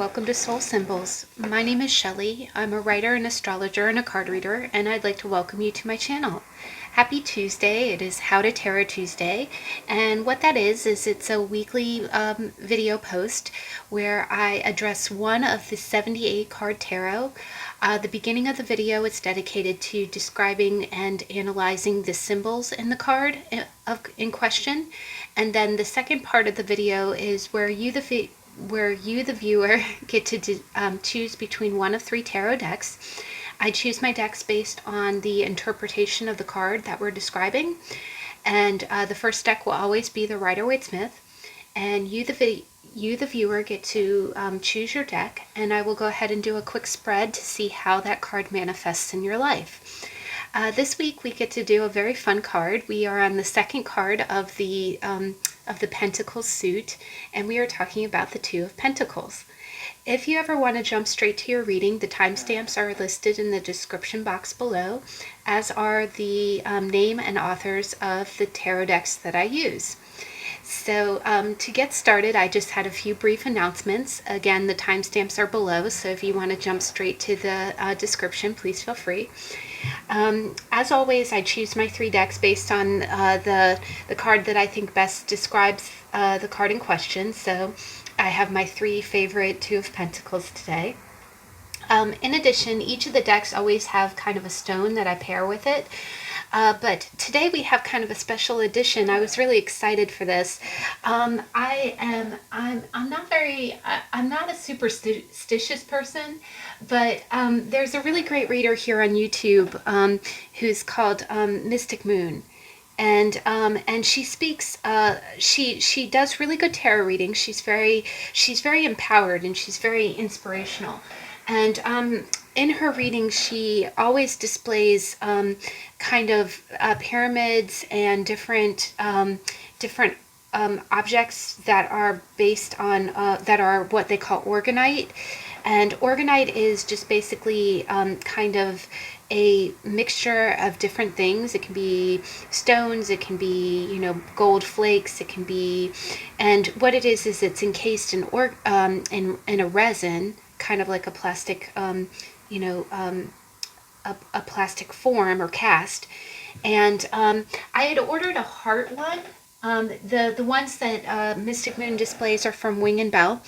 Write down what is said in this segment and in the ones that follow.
welcome to Soul Symbols. My name is Shelley. I'm a writer, an astrologer, and a card reader, and I'd like to welcome you to my channel. Happy Tuesday. It is How to Tarot Tuesday, and what that is it's a weekly video post where I address one of the 78 card tarot. The beginning of the video is dedicated to describing and analyzing the symbols in the card in question, and then the second part of the video is where you, the viewer, get to choose between one of 3 tarot decks. I choose my decks based on the interpretation of the card that we're describing, and the first deck will always be the Rider-Waite-Smith, and you, the viewer, get to choose your deck, and I will go ahead and do a quick spread to see how that card manifests in your life. This week we get to do a very fun card. We are on the second card of the Pentacles suit, and we are talking about the Two of Pentacles. If you ever want to jump straight to your reading, the timestamps are listed in the description box below, as are the name and authors of the tarot decks that I use. So to get started, I just had a few brief announcements. Again, the timestamps are below, so if you want to jump straight to the description, please feel free. As always, I choose my 3 decks based on the card that I think best describes the card in question. So I have my 3 favorite Two of Pentacles today. In addition, each of the decks always have kind of a stone that I pair with it. But today we have kind of a special edition. I was really excited for this. I'm not a superstitious person, but there's a really great reader here on YouTube who's called Mystic Moon. And she speaks, she does really good tarot readings. She's very empowered, and she's very inspirational. And in her readings, she always displays kind of pyramids and different objects that are based on that are what they call Orgonite. And Orgonite is just basically kind of a mixture of different things. It can be stones, it can be, gold flakes, it can be, and what it is it's encased in a resin, kind of like a plastic, a plastic form or cast. And I had ordered a heart one. The ones that Mystic Moon displays are from Wing and Bell.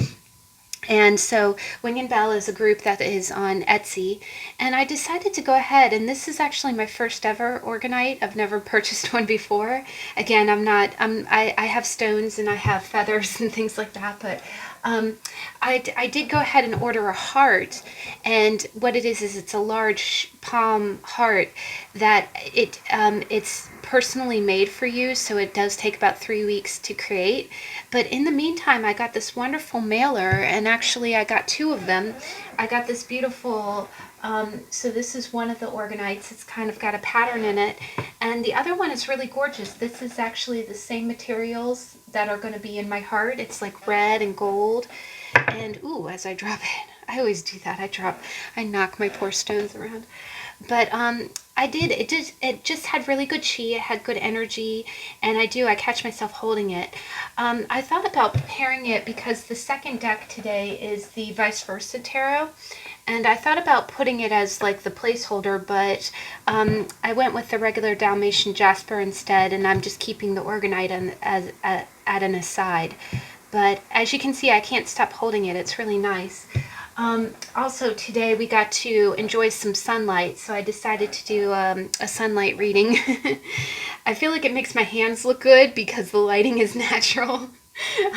And so Wing and Bell is a group that is on Etsy, and I decided to go ahead, and this is actually my first ever Orgonite. I've never purchased one before. Again, I have stones and I have feathers and things like that, but I did go ahead and order a heart, and what it is it's a large palm heart that it's personally made for you, so it does take about 3 weeks to create. But in the meantime, I got this wonderful mailer, and actually I got 2 of them. I got this beautiful, so this is one of the Orgonites. It's kind of got a pattern in it, and the other one is really gorgeous. This is actually the same materials that are going to be in my heart. It's like red and gold, and ooh, as I drop it, I always do that. I knock my poor stones around. But it just had really good chi, it had good energy, and I catch myself holding it. I thought about pairing it because the second deck today is the Vice Versa Tarot, and I thought about putting it as like the placeholder, but I went with the regular Dalmatian Jasper instead, and I'm just keeping the Orgonite at an aside. But as you can see, I can't stop holding it. It's really nice. Also today we got to enjoy some sunlight, so I decided to do a sunlight reading. I feel like it makes my hands look good because the lighting is natural.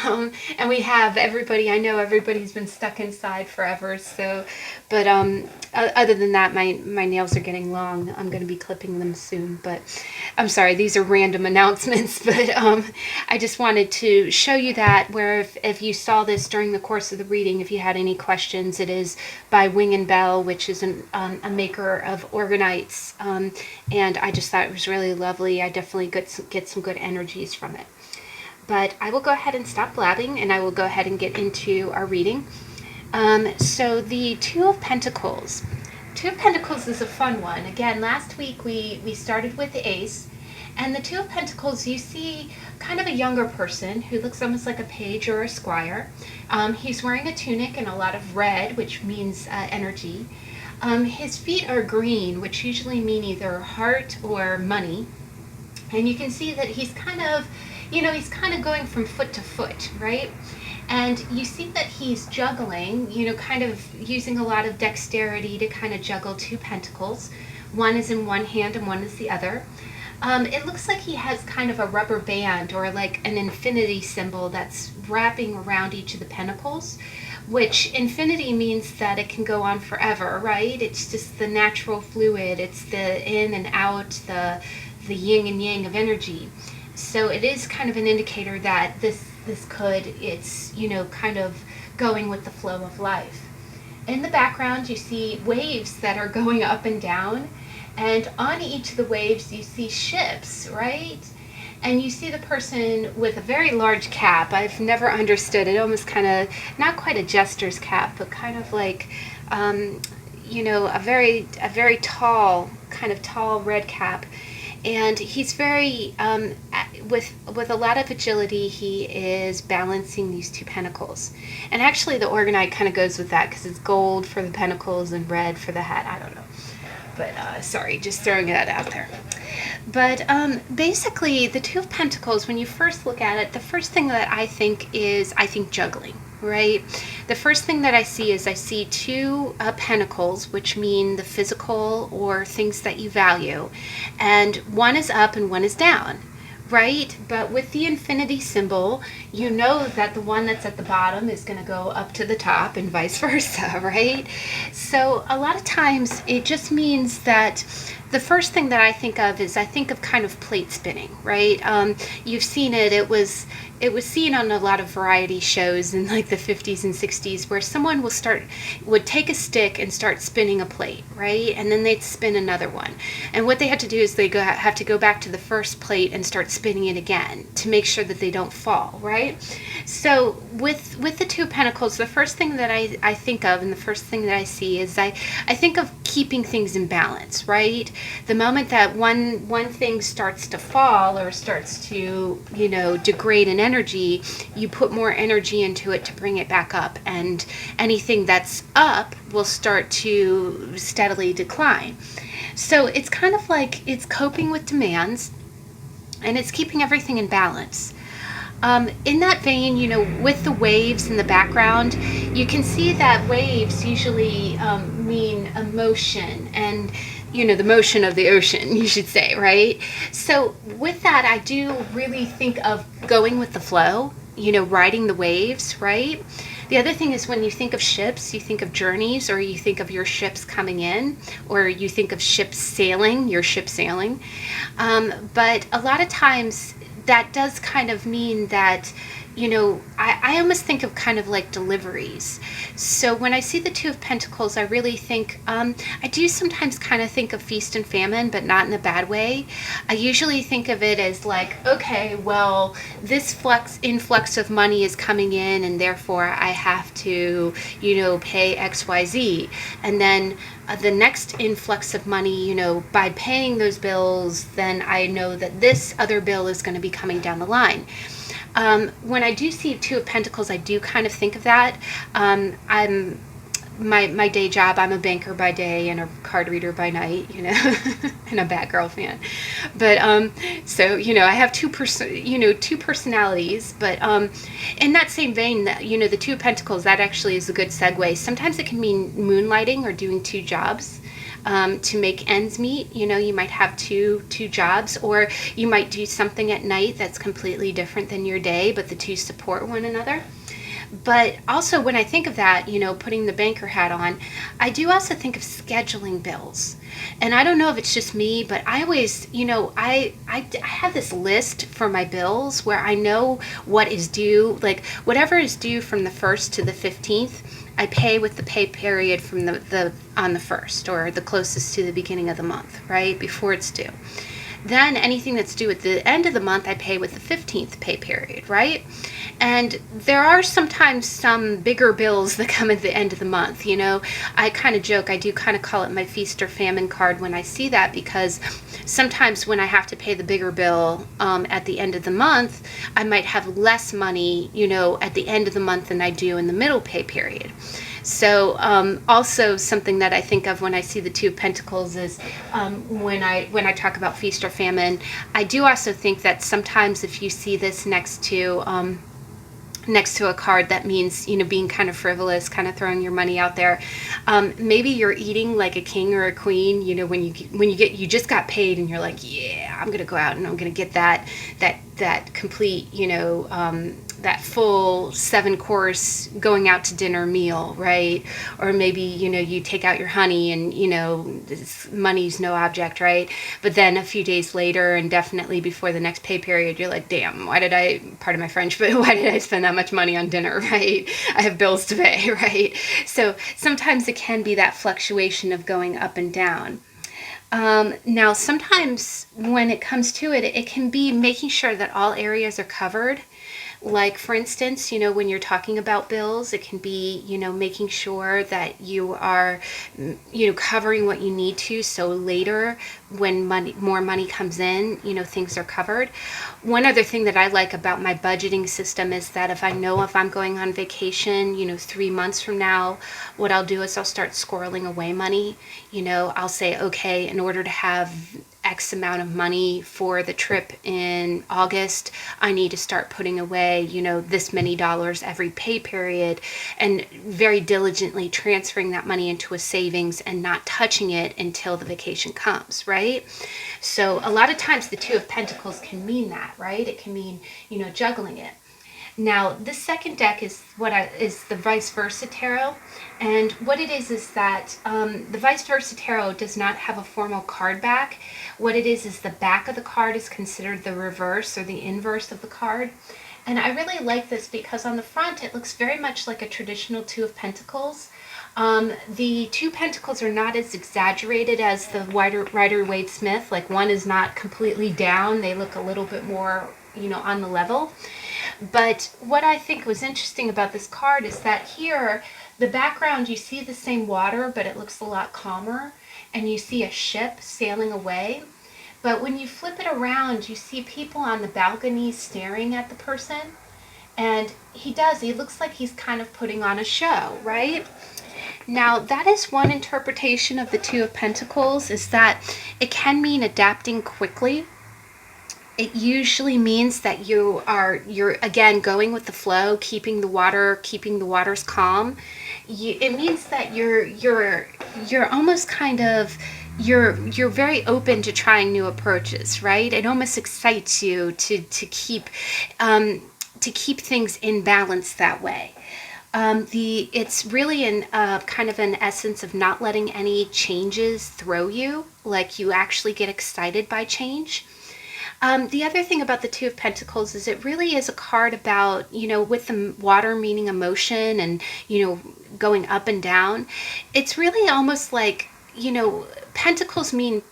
And we have everybody, I know everybody's been stuck inside forever, so, but other than that, my nails are getting long. I'm going to be clipping them soon, but I'm sorry, these are random announcements, but I just wanted to show you that, where if you saw this during the course of the reading, if you had any questions, it is by Wing and Bell, which is a maker of Orgonites, and I just thought it was really lovely. I definitely get some good energies from it. But I will go ahead and stop blabbing, and I will go ahead and get into our reading. So the Two of Pentacles. Two of Pentacles is a fun one. Again, last week we started with the Ace, And the Two of Pentacles, you see kind of a younger person who looks almost like a page or a squire. He's wearing a tunic and a lot of red, which means energy. His feet are green, which usually mean either heart or money. And you can see that he's kind of, he's kind of going from foot to foot, right? And you see that he's juggling, kind of using a lot of dexterity to kind of juggle two pentacles. One is in one hand and one is the other. It looks like he has kind of a rubber band or like an infinity symbol that's wrapping around each of the pentacles, which infinity means that it can go on forever, right? It's just the natural fluid. It's the in and out, the yin and yang of energy. So it is kind of an indicator that it's kind of going with the flow of life. In the background, you see waves that are going up and down, and on each of the waves you see ships, right? And you see the person with a very large cap. I've never understood it. Almost kind of, not quite a jester's cap, but kind of like, a very tall, kind of tall red cap. And he's very, with a lot of agility, he is balancing these two pentacles. And actually the Orgonite kind of goes with that because it's gold for the pentacles and red for the hat. I don't know. But sorry, just throwing that out there. But basically, the Two of Pentacles, when you first look at it, the first thing that I think is, juggling, right? The first thing that I see two pentacles, which mean the physical or things that you value. And one is up and one is down, right? But with the infinity symbol, you know that the one that's at the bottom is going to go up to the top and vice versa, right? So a lot of times it just means that the first thing that I think of is kind of plate spinning, right? You've seen it. It was seen on a lot of variety shows in like the 50s and 60s where someone would take a stick and start spinning a plate, right? And then they'd spin another one. And what they had to do is have to go back to the first plate and start spinning it again to make sure that they don't fall, right? So with the Two of Pentacles, the first thing that I think of and the first thing that I see is I think of keeping things in balance, right? The moment that one thing starts to fall or starts to, degrade in energy, you put more energy into it to bring it back up, and anything that's up will start to steadily decline. So it's kind of like it's coping with demands and it's keeping everything in balance. In that vein, with the waves in the background, you can see that waves usually mean emotion and, the motion of the ocean, you should say, right? So with that, I do really think of going with the flow, riding the waves, right? The other thing is when you think of ships, you think of journeys, or you think of your ships coming in, or you think of ships sailing, your ship sailing. But a lot of times that does kind of mean that, I almost think of kind of like deliveries. So when I see the Two of Pentacles, I really think, I do sometimes kind of think of feast and famine, but not in a bad way. I usually think of it as like, okay, well, this influx of money is coming in and therefore I have to, pay XYZ. And then the next influx of money, by paying those bills, then I know that this other bill is going to be coming down the line. When I do see Two of Pentacles, I do kind of think of that. I'm my day job, I'm a banker by day and a card reader by night, and a Batgirl fan. But so I have two personalities. But in that same vein, the Two of Pentacles, that actually is a good segue. Sometimes it can mean moonlighting or doing two jobs. To make ends meet. You might have two jobs, or you might do something at night that's completely different than your day, but the two support one another. But also when I think of that, putting the banker hat on, I do also think of scheduling bills. And I don't know if it's just me, but I always, I have this list for my bills where I know what is due, like whatever is due from the 1st to the 15th, I pay with the pay period from the on the 1st, or the closest to the beginning of the month, right, before it's due. Then anything that's due at the end of the month, I pay with the 15th pay period, right? And there are sometimes some bigger bills that come at the end of the month. You know, I kind of joke, I do kind of call it my feast or famine card when I see that, because sometimes when I have to pay the bigger bill at the end of the month, I might have less money, you know, at the end of the month than I do in the middle pay period. So also something that I think of when I see the Two of Pentacles is when I talk about feast or famine, I do also think that sometimes if you see this next to a card that means, you know, being kind of frivolous, kind of throwing your money out there, maybe you're eating like a king or a queen, you know, when you just got paid and you're like, yeah, I'm gonna go out and I'm gonna get that complete, you know, that full 7-course going out to dinner meal, right? Or maybe, you know, you take out your honey and, you know, money's no object, right? But then a few days later, and definitely before the next pay period, you're like, damn, why did I, pardon my French, but why did I spend that much money on dinner, right? I have bills to pay, right? So sometimes it can be that fluctuation of going up and down. Now, sometimes when it comes to it, it can be making sure that all areas are covered. Like, for instance, you know, when you're talking about bills, it can be, you know, making sure that you are, you know, covering what you need to, so later when more money comes in, you know, things are covered. One other thing that I like about my budgeting system is that if I'm going on vacation, you know, 3 months from now, what I'll do is I'll start squirreling away money. You know, I'll say, okay, in order to have X amount of money for the trip in August, I need to start putting away, you know, this many dollars every pay period, and very diligently transferring that money into a savings and not touching it until the vacation comes, right? So a lot of times the Two of Pentacles can mean that, right? It can mean, you know, juggling it. Now, this second deck is is the Vice Versa Tarot, and what it is that the Vice Versa Tarot does not have a formal card back. What it is the back of the card is considered the reverse or the inverse of the card. And I really like this because on the front it looks very much like a traditional Two of Pentacles. The Two Pentacles are not as exaggerated as the Rider-Waite Smith. Like, one is not completely down. They look a little bit more, you know, on the level. But what I think was interesting about this card is that here, the background, you see the same water, but it looks a lot calmer. And you see a ship sailing away. But when you flip it around, you see people on the balcony staring at the person. And he looks like he's kind of putting on a show, right? Now, that is one interpretation of the Two of Pentacles, is that it can mean adapting quickly. It usually means that you're again going with the flow, keeping the waters calm. It means that you're almost kind of you're very open to trying new approaches, right? It almost excites you to keep things in balance that way. It's really kind of an essence of not letting any changes throw you. Like, you actually get excited by change. The other thing about the Two of Pentacles is it really is a card about, you know, with the water meaning emotion and, you know, going up and down. It's really almost like, you know, Pentacles mean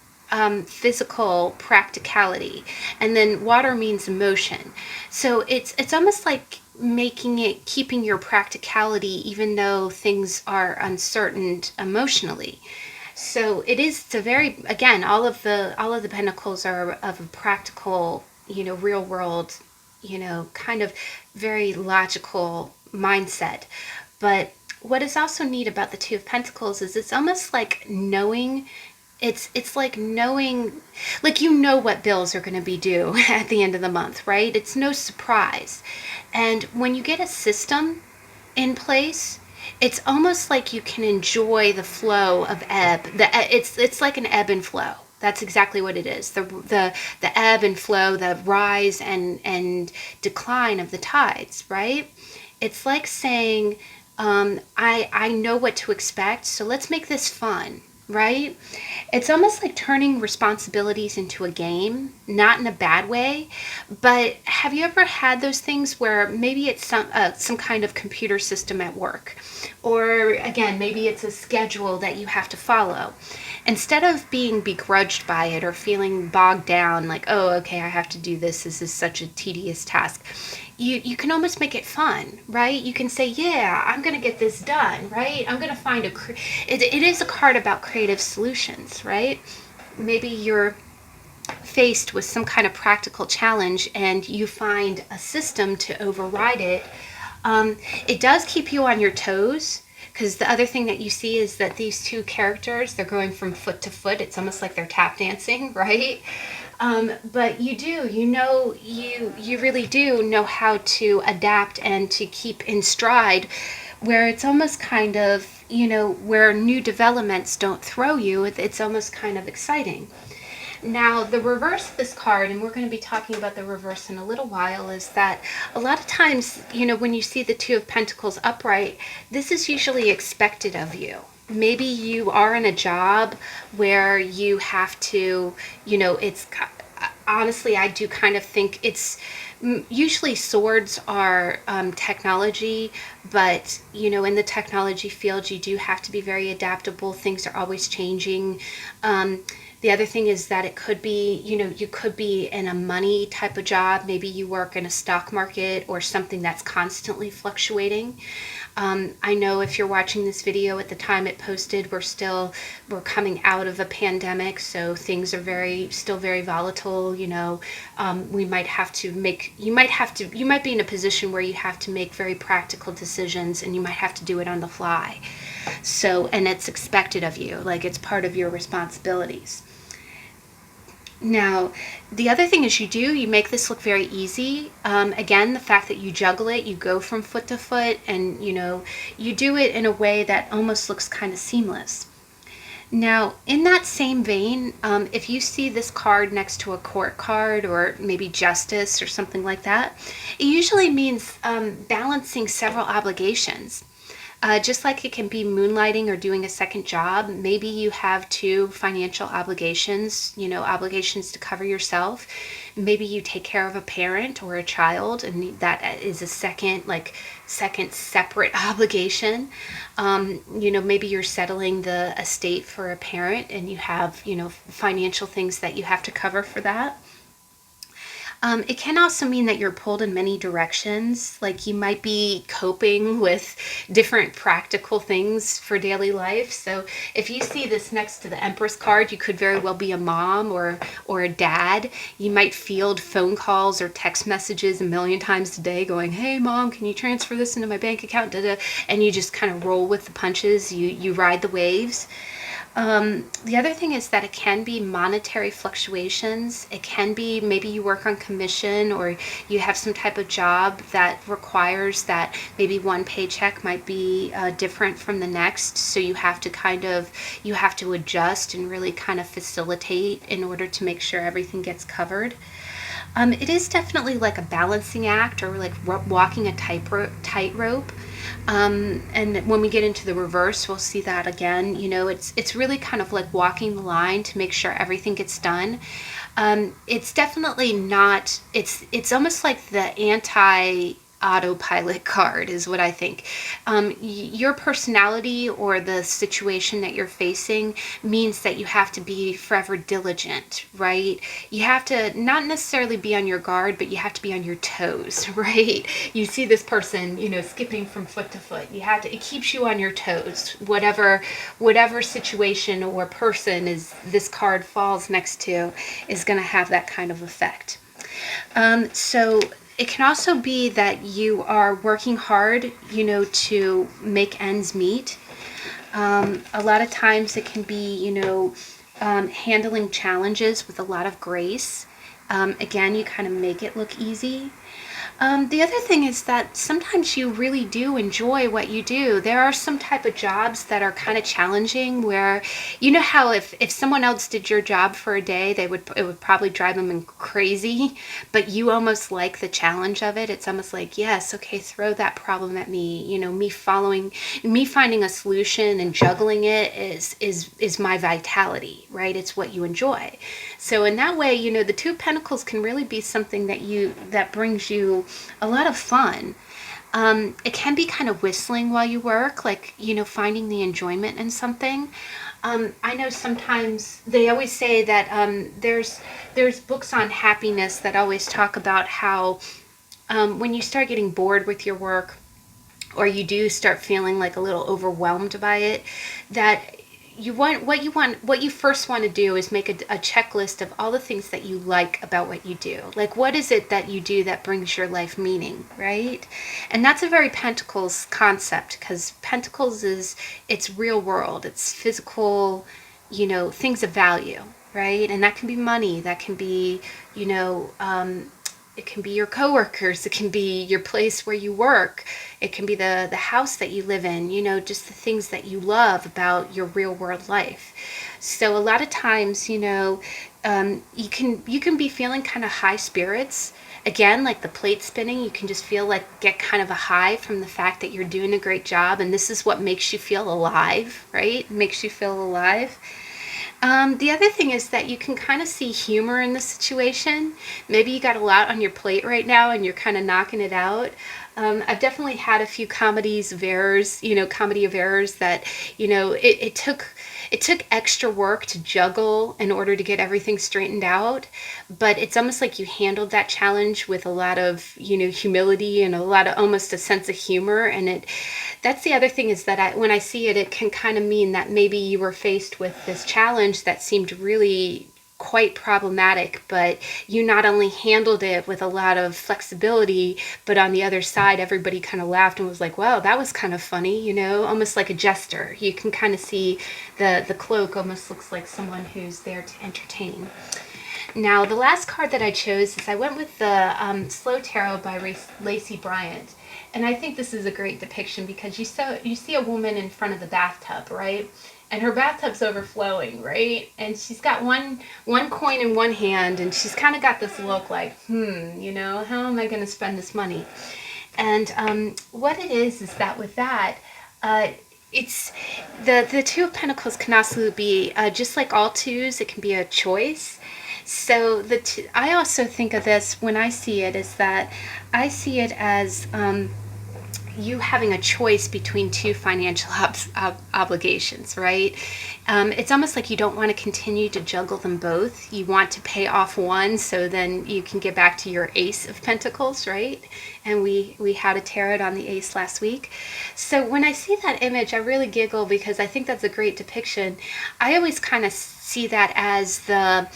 physical practicality, and then water means emotion. So it's almost like keeping your practicality even though things are uncertain emotionally. So it is again, all of the pentacles are of a practical, you know, real world, you know, kind of very logical mindset. But what is also neat about the Two of Pentacles is it's almost like knowing, it's like knowing, like, you know what bills are going to be due at the end of the month, right? It's no surprise. And when you get a system in place, it's almost like you can enjoy the flow of ebb. It's like an ebb and flow. That's exactly what it is. The ebb and flow, the rise and decline of the tides, right? It's like saying, I know what to expect, so let's make this fun. right? It's almost like turning responsibilities into a game, not in a bad way, but have you ever had those things where maybe it's some kind of computer system at work, or again, maybe it's a schedule that you have to follow. Instead of being begrudged by it or feeling bogged down, like, oh, okay, I have to do this. This is such a tedious task. You can almost make it fun, right? You can say, yeah, I'm going to get this done, right? I'm going to find it is a card about creative solutions, right? Maybe you're faced with some kind of practical challenge and you find a system to override it. It does keep you on your toes, because the other thing that you see is that these two characters, they're going from foot to foot. It's almost like they're tap dancing, right? But you really do know how to adapt and to keep in stride, where it's almost kind of, where new developments don't throw you. It's almost kind of exciting. Now, the reverse of this card, and we're going to be talking about the reverse in a little while, is that a lot of times, when you see the Two of Pentacles upright, this is usually expected of you. Maybe you are in a job where you have to, it's honestly, I do kind of think it's usually swords are technology, but in the technology field, you do have to be very adaptable. Things are always changing. The other thing is that it could be, you could be in a money type of job. Maybe you work in a stock market or something that's constantly fluctuating. I know if you're watching this video at the time it posted, we're coming out of a pandemic, so things are still very volatile. We might have to you might be in a position where you have to make very practical decisions, and you might have to do it on the fly. So, and it's expected of you, like it's part of your responsibilities. Now, the other thing is you make this look very easy. Again, the fact that you juggle it, you go from foot to foot, and you do it in a way that almost looks kind of seamless. Now, in that same vein, if you see this card next to a court card or maybe justice or something like that, it usually means balancing several obligations. Just like it can be moonlighting or doing a second job, maybe you have two financial obligations, obligations to cover yourself. Maybe you take care of a parent or a child, and that is a second separate obligation. Maybe you're settling the estate for a parent and you have, financial things that you have to cover for that. It can also mean that you're pulled in many directions. Like you might be coping with different practical things for daily life. So if you see this next to the Empress card, you could very well be a mom or a dad. You might field phone calls or text messages a million times a day going, hey mom, can you transfer this into my bank account? And you just kind of roll with the punches. You ride the waves. The other thing is that it can be monetary fluctuations. It can be maybe you work on commission or you have some type of job that requires that maybe one paycheck might be different from the next. So you have to adjust and really kind of facilitate in order to make sure everything gets covered. It is definitely like a balancing act or like walking a tightrope. And when we get into the reverse, we'll see that again. It's really kind of like walking the line to make sure everything gets done. It's definitely not, it's almost like the autopilot card is what I think. Your personality or the situation that you're facing means that you have to be forever diligent, right? You have to not necessarily be on your guard, but you have to be on your toes, right? You see this person, skipping from foot to foot. It keeps you on your toes. Whatever situation or person is this card falls next to is going to have that kind of effect. So it can also be that you are working hard, to make ends meet. A lot of times it can be, handling challenges with a lot of grace. Again, you kind of make it look easy. The other thing is that sometimes you really do enjoy what you do. There are some type of jobs that are kind of challenging where, how if someone else did your job for a day, it would probably drive them crazy, but you almost like the challenge of it. It's almost like, yes, okay, throw that problem at me. You know, me finding a solution and juggling it is my vitality, right? It's what you enjoy. So in that way, you know, the Two of Pentacles can really be something that brings you a lot of fun. It can be kind of whistling while you work, like, you know, finding the enjoyment in something. I know sometimes they always say that there's books on happiness that always talk about how when you start getting bored with your work, or you do start feeling like a little overwhelmed by it, that what you first want to do is make a checklist of all the things that you like about what you do. Like, what is it that you do that brings your life meaning, right? And that's a very Pentacles concept, because Pentacles it's real world, it's physical, you know, things of value, right? And that can be money, that can be, you know, it can be your coworkers, it can be your place where you work, it can be the house that you live in, you know, just the things that you love about your real world life. So a lot of times, you know, you can be feeling kind of high spirits. Again, like the plate spinning, you can just get kind of a high from the fact that you're doing a great job, and this is what makes you feel alive, right? Makes you feel alive. The other thing is that you can kind of see humor in the situation. Maybe you got a lot on your plate right now and you're kind of knocking it out. I've definitely had a few comedy of errors that, you know, it took extra work to juggle in order to get everything straightened out, but it's almost like you handled that challenge with a lot of, you know, humility and a lot of almost a sense of humor. And that's the other thing, is that when I see it, it can kind of mean that maybe you were faced with this challenge that seemed really quite problematic, but you not only handled it with a lot of flexibility, but on the other side, everybody kind of laughed and was like, wow, that was kind of funny, you know, almost like a jester. You can kind of see the cloak almost looks like someone who's there to entertain. Now, the last card that I chose is I went with the Slow Tarot by Lacey Bryant. And I think this is a great depiction because you see a woman in front of the bathtub, right? And her bathtub's overflowing, right? And she's got one coin in one hand, and she's kind of got this look like, you know, how am I going to spend this money? And what it is that with that, it's the Two of Pentacles can also be just like all twos. It can be a choice. So I also think of this when I see it, is that I see it as you having a choice between two financial obligations, right? It's almost like you don't want to continue to juggle them both. You want to pay off one so then you can get back to your Ace of Pentacles, right? And we had a tarot on the Ace last week. So when I see that image, I really giggle because I think that's a great depiction. I always kind of see that as the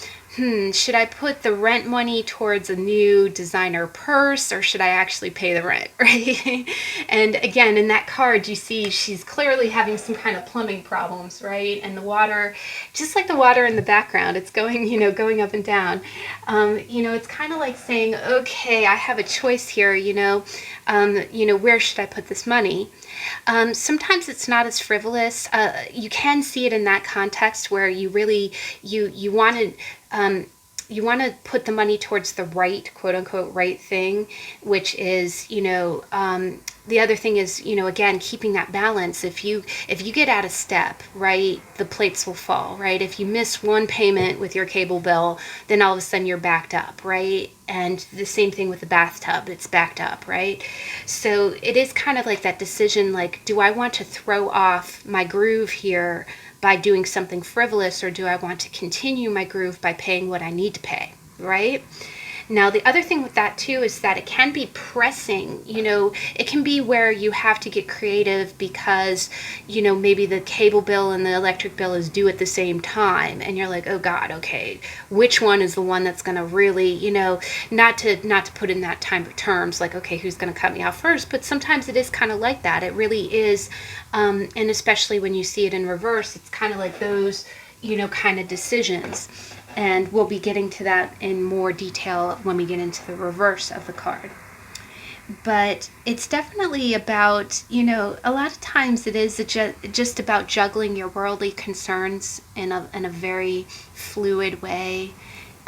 should I put the rent money towards a new designer purse, or should I actually pay the rent, right? And again, in that card, you see she's clearly having some kind of plumbing problems, right? And the water, just like the water in the background, it's going, you know, going up and down. You know, it's kind of like saying, okay, I have a choice here, you know, where should I put this money? Sometimes it's not as frivolous. You can see it in that context where you really, you want to put the money towards the right, quote unquote, right thing, which is, you know, the other thing is, you know, again, keeping that balance. If you get out of step, right, the plates will fall, right? If you miss one payment with your cable bill, then all of a sudden you're backed up, right? And the same thing with the bathtub, it's backed up, right? So it is kind of like that decision, like, do I want to throw off my groove here by doing something frivolous, or do I want to continue my groove by paying what I need to pay, right? Now, the other thing with that too is that it can be pressing, you know, it can be where you have to get creative because, you know, maybe the cable bill and the electric bill is due at the same time. And you're like, oh God, okay, which one is the one that's going to really, you know, not to put in that time of terms, like, okay, who's going to cut me out first? But sometimes it is kind of like that. It really is. And especially when you see it in reverse, it's kind of like those, you know, kind of decisions. And we'll be getting to that in more detail when we get into the reverse of the card. But it's definitely about, you know, a lot of times it is just about juggling your worldly concerns in a very fluid way.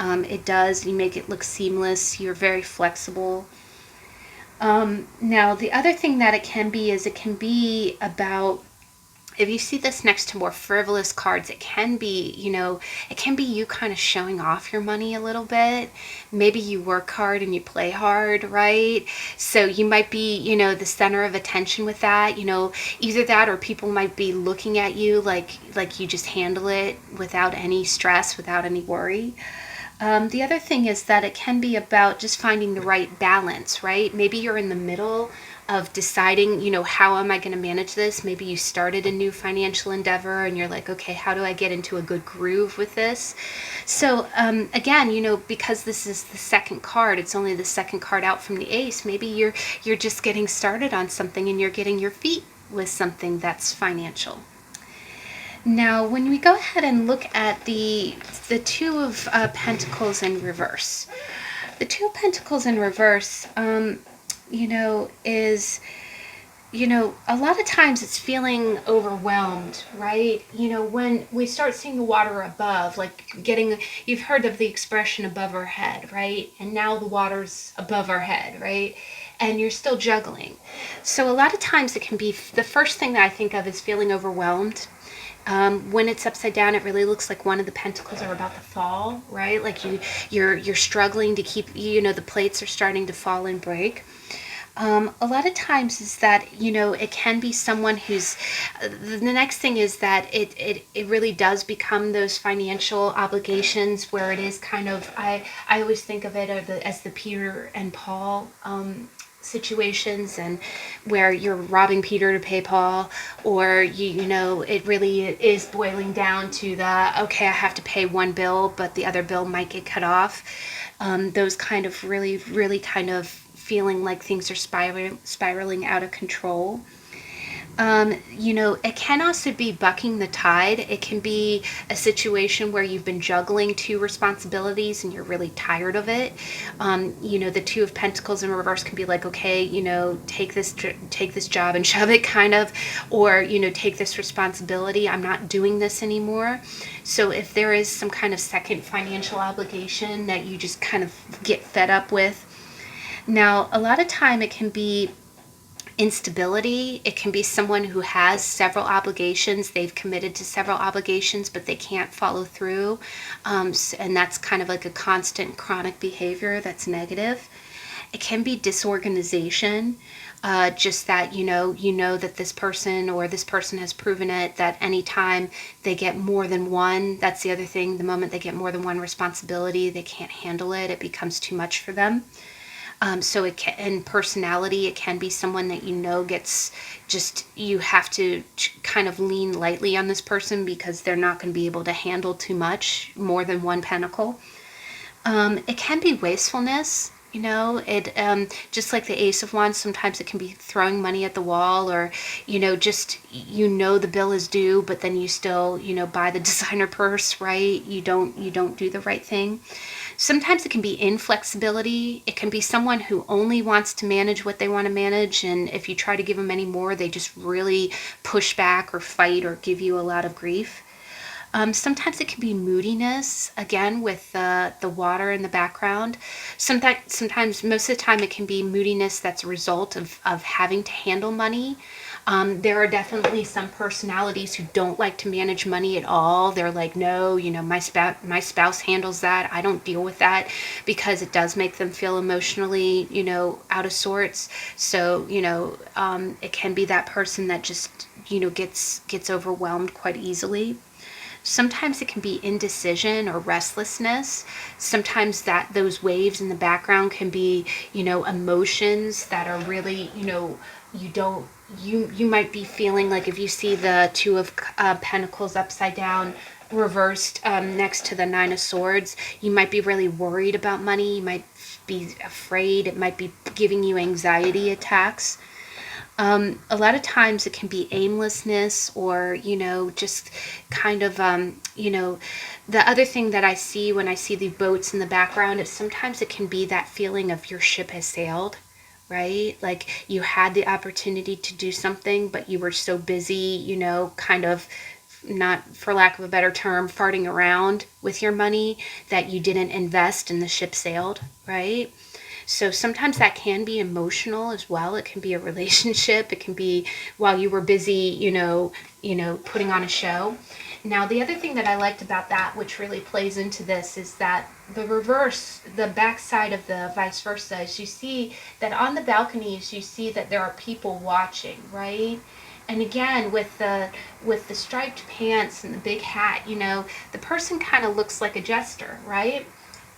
It does. You make it look seamless. You're very flexible. Now, the other thing that it can be is it can be about, if you see this next to more frivolous cards, it can be, it can be you kind of showing off your money a little bit. Maybe you work hard and you play hard, right? So you might be, the center of attention with that, either that or people might be looking at you like you just handle it without any stress, without any worry. The other thing is that it can be about just finding the right balance, right? Maybe you're in the middle of deciding, how am I going to manage this? Maybe you started a new financial endeavor and you're like, okay, how do I get into a good groove with this? So again, because this is the second card, it's only the second card out from the ace. Maybe you're just getting started on something and you're getting your feet with something that's financial. Now, when we go ahead and look at the Two of Pentacles in reverse, the Two of Pentacles in reverse, is, a lot of times it's feeling overwhelmed, right? When we start seeing the water above, like you've heard of the expression above our head, right? And now the water's above our head, right? And you're still juggling. So a lot of times it can be, the first thing that I think of is feeling overwhelmed. When it's upside down, it really looks like one of the pentacles are about to fall, right? Like you're struggling to keep, the plates are starting to fall and break. A lot of times is that, it can be someone who's, the next thing is that it really does become those financial obligations where it is kind of, I always think of it as the Peter and Paul situations, and where you're robbing Peter to pay Paul, or it really is boiling down to okay, I have to pay one bill but the other bill might get cut off. Those kind of really kind of feeling like things are spiraling out of control. It can also be bucking the tide. It can be a situation where you've been juggling two responsibilities and you're really tired of it. The Two of Pentacles in reverse can be like, okay, take this job and shove it, kind of, or, take this responsibility. I'm not doing this anymore. So if there is some kind of second financial obligation that you just kind of get fed up with. Now, a lot of time it can be instability. It can be someone who has several obligations. They've committed to several obligations, but they can't follow through. And that's kind of like a constant chronic behavior that's negative. It can be disorganization. Just that, that this person has proven it, that anytime they get more than one, that's the other thing. The moment they get more than one responsibility, they can't handle it. It becomes too much for them. So it can, in personality, it can be someone that gets just, you have to kind of lean lightly on this person because they're not going to be able to handle too much, more than one pentacle. It can be wastefulness. Just like the Ace of Wands, sometimes it can be throwing money at the wall, or, just, the bill is due, but then you still, buy the designer purse, right? You don't do the right thing. Sometimes it can be inflexibility. It can be someone who only wants to manage what they want to manage, and if you try to give them any more, they just really push back or fight or give you a lot of grief. Sometimes it can be moodiness, again, with the water in the background. Sometimes, most of the time, it can be moodiness that's a result of having to handle money. There are definitely some personalities who don't like to manage money at all. They're like, no, my spouse handles that. I don't deal with that, because it does make them feel emotionally, out of sorts. So, it can be that person that just, gets overwhelmed quite easily. Sometimes it can be indecision or restlessness. Sometimes those waves in the background can be, emotions that are really, you might be feeling like, if you see the Two of Pentacles upside down reversed next to the Nine of Swords, you might be really worried about money. You might be afraid. It might be giving you anxiety attacks. A lot of times it can be aimlessness, or, just kind of, the other thing that I see when I see the boats in the background is sometimes it can be that feeling of your ship has sailed, right? Like you had the opportunity to do something, but you were so busy, kind of not for lack of a better term, farting around with your money that you didn't invest and the ship sailed, right? So sometimes that can be emotional as well. It can be a relationship. It can be while you were busy, putting on a show. Now, the other thing that I liked about that, which really plays into this, is that the reverse, the backside of the vice versa, is you see that on the balconies, you see that there are people watching, right? And again, with the striped pants and the big hat, the person kind of looks like a jester, right?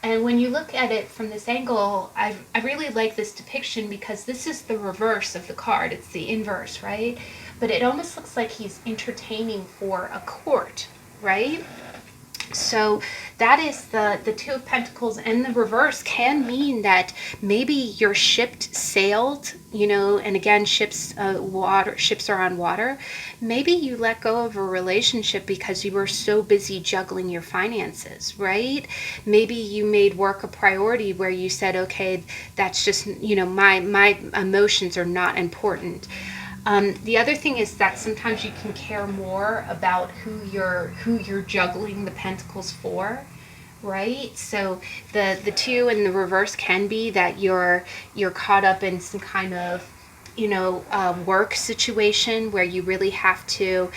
And when you look at it from this angle, I really like this depiction because this is the reverse of the card. It's the inverse, right? But it almost looks like he's entertaining for a court, right? So that is the Two of Pentacles, and the reverse can mean that maybe your ship sailed, and again, ships are on water. Maybe you let go of a relationship because you were so busy juggling your finances, right? Maybe you made work a priority where you said, okay, that's just, my emotions are not important. The other thing is that sometimes you can care more about who you're juggling the pentacles for, right? So the two in the reverse can be that you're caught up in some kind of work situation where you really have to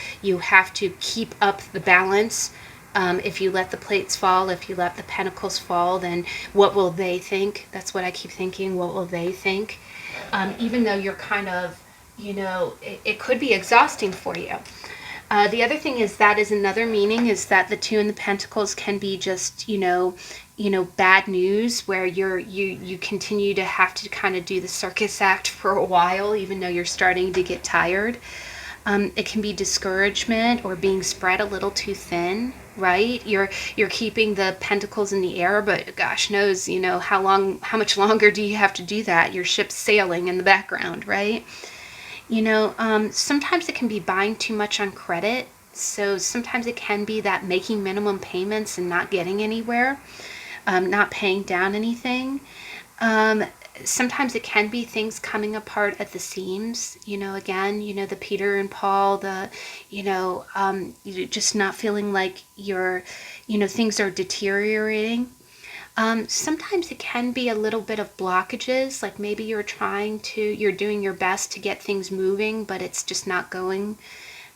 keep up the balance. If you let the plates fall, if you let the pentacles fall, then what will they think? That's what I keep thinking. What will they think? Even though you're kind of, it could be exhausting for you. The other thing is that is another meaning is that the two in the pentacles can be just, bad news where you continue to have to kind of do the circus act for a while, even though you're starting to get tired. It can be discouragement or being spread a little too thin, right? You're keeping the pentacles in the air, but gosh knows, how much longer do you have to do that? Your ship's sailing in the background, right? Sometimes it can be buying too much on credit. So sometimes it can be that making minimum payments and not getting anywhere, not paying down anything. Sometimes it can be things coming apart at the seams, again, the Peter and Paul, you just not feeling like things are deteriorating. Sometimes it can be a little bit of blockages, like maybe you're doing your best to get things moving, but it's just not going.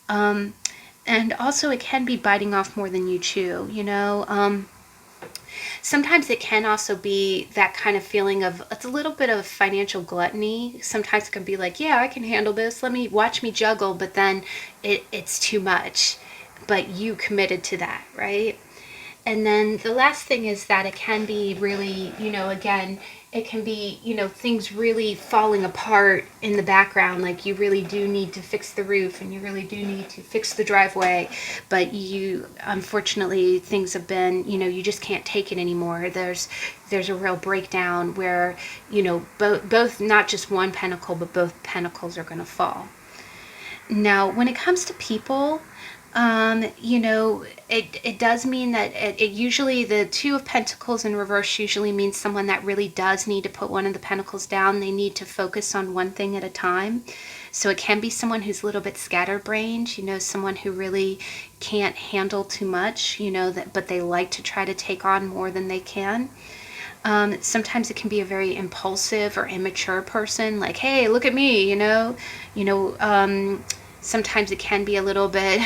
And also it can be biting off more than you chew, Sometimes it can also be that kind of feeling of, it's a little bit of financial gluttony. Sometimes it can be like, yeah, I can handle this. Watch me juggle, but then it's too much. But you committed to that, right? And then the last thing is that it can be really, again, it can be, things really falling apart in the background. Like you really do need to fix the roof and you really do need to fix the driveway. But unfortunately, things have been, you just can't take it anymore. There's a real breakdown where, both, not just one pentacle, but both pentacles are going to fall. Now, when it comes to people, it does mean that it usually, the Two of Pentacles in reverse usually means someone that really does need to put one of the pentacles down. They need to focus on one thing at a time. So it can be someone who's a little bit scatterbrained, someone who really can't handle too much, but they like to try to take on more than they can. Sometimes it can be a very impulsive or immature person, like, hey, look at me, sometimes it can be a little bit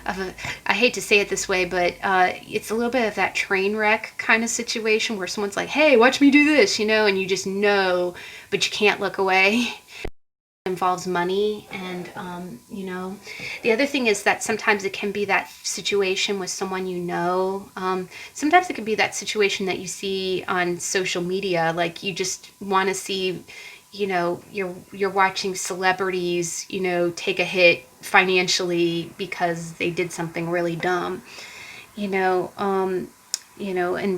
of I hate to say it this way, but it's a little bit of that train wreck kind of situation where someone's like, hey, watch me do this, and you just know, but you can't look away. It involves money. And, the other thing is that sometimes it can be that situation with someone sometimes it can be that situation that you see on social media, like you just want to see, you're watching celebrities, take a hit financially because they did something really dumb, and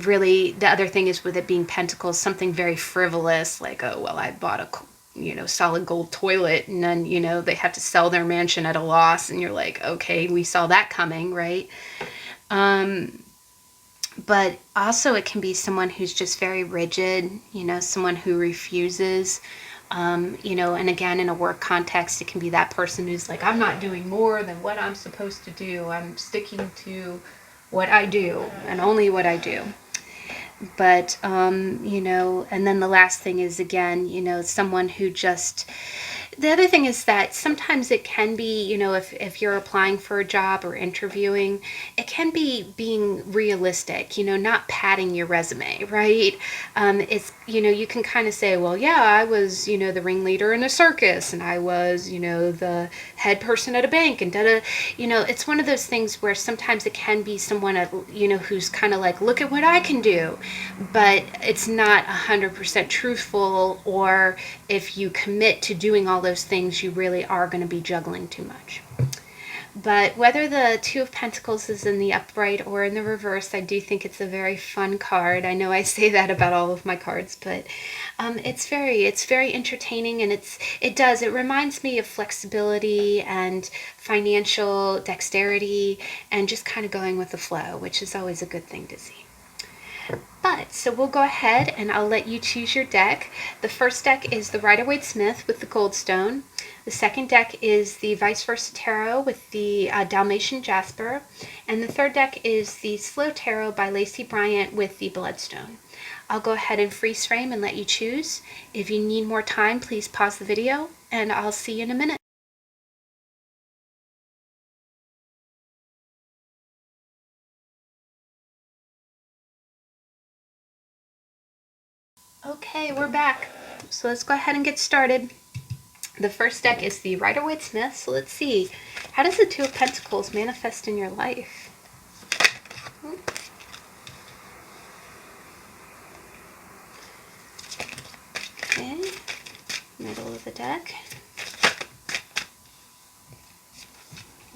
really the other thing is with it being pentacles, something very frivolous, like, oh, well, I bought a, solid gold toilet, and then, they have to sell their mansion at a loss, and you're like, okay, we saw that coming, right? But also it can be someone who's just very rigid, someone who refuses You know, and again, in a work context, it can be that person who's like, I'm not doing more than what I'm supposed to do. I'm sticking to what I do and only what I do. But, you know, and then the last thing is, again, you know, someone who just, the other thing is that sometimes it can be, you know, if you're applying for a job or interviewing, it can be being realistic, you know, not padding your resume, right? It's, you know, you can kind of say, well, yeah, I was, you know, the ringleader in a circus, and I was, you know, the head person at a bank, and da-da. You know, it's one of those things where sometimes it can be someone, you know, who's kind of like, look at what I can do, but it's not 100% truthful, or if you commit to doing all those things, you really are going to be juggling too much. But whether the Two of Pentacles is in the upright or in the reverse, I do think it's a very fun card. I know I say that about all of my cards, but it's very entertaining, and it reminds me of flexibility and financial dexterity and just kind of going with the flow, which is always a good thing to see. But, so we'll go ahead and I'll let you choose your deck. The first deck is the Rider-Waite-Smith with the Goldstone. The second deck is the Vice Versa Tarot with the Dalmatian Jasper. And the third deck is the Slow Tarot by Lacey Bryant with the Bloodstone. I'll go ahead and freeze frame and let you choose. If you need more time, please pause the video, and I'll see you in a minute. Okay, we're back. So let's go ahead and get started. The first deck is the Rider-Waite-Smith. So let's see. How does the Two of Pentacles manifest in your life? Okay. Middle of the deck.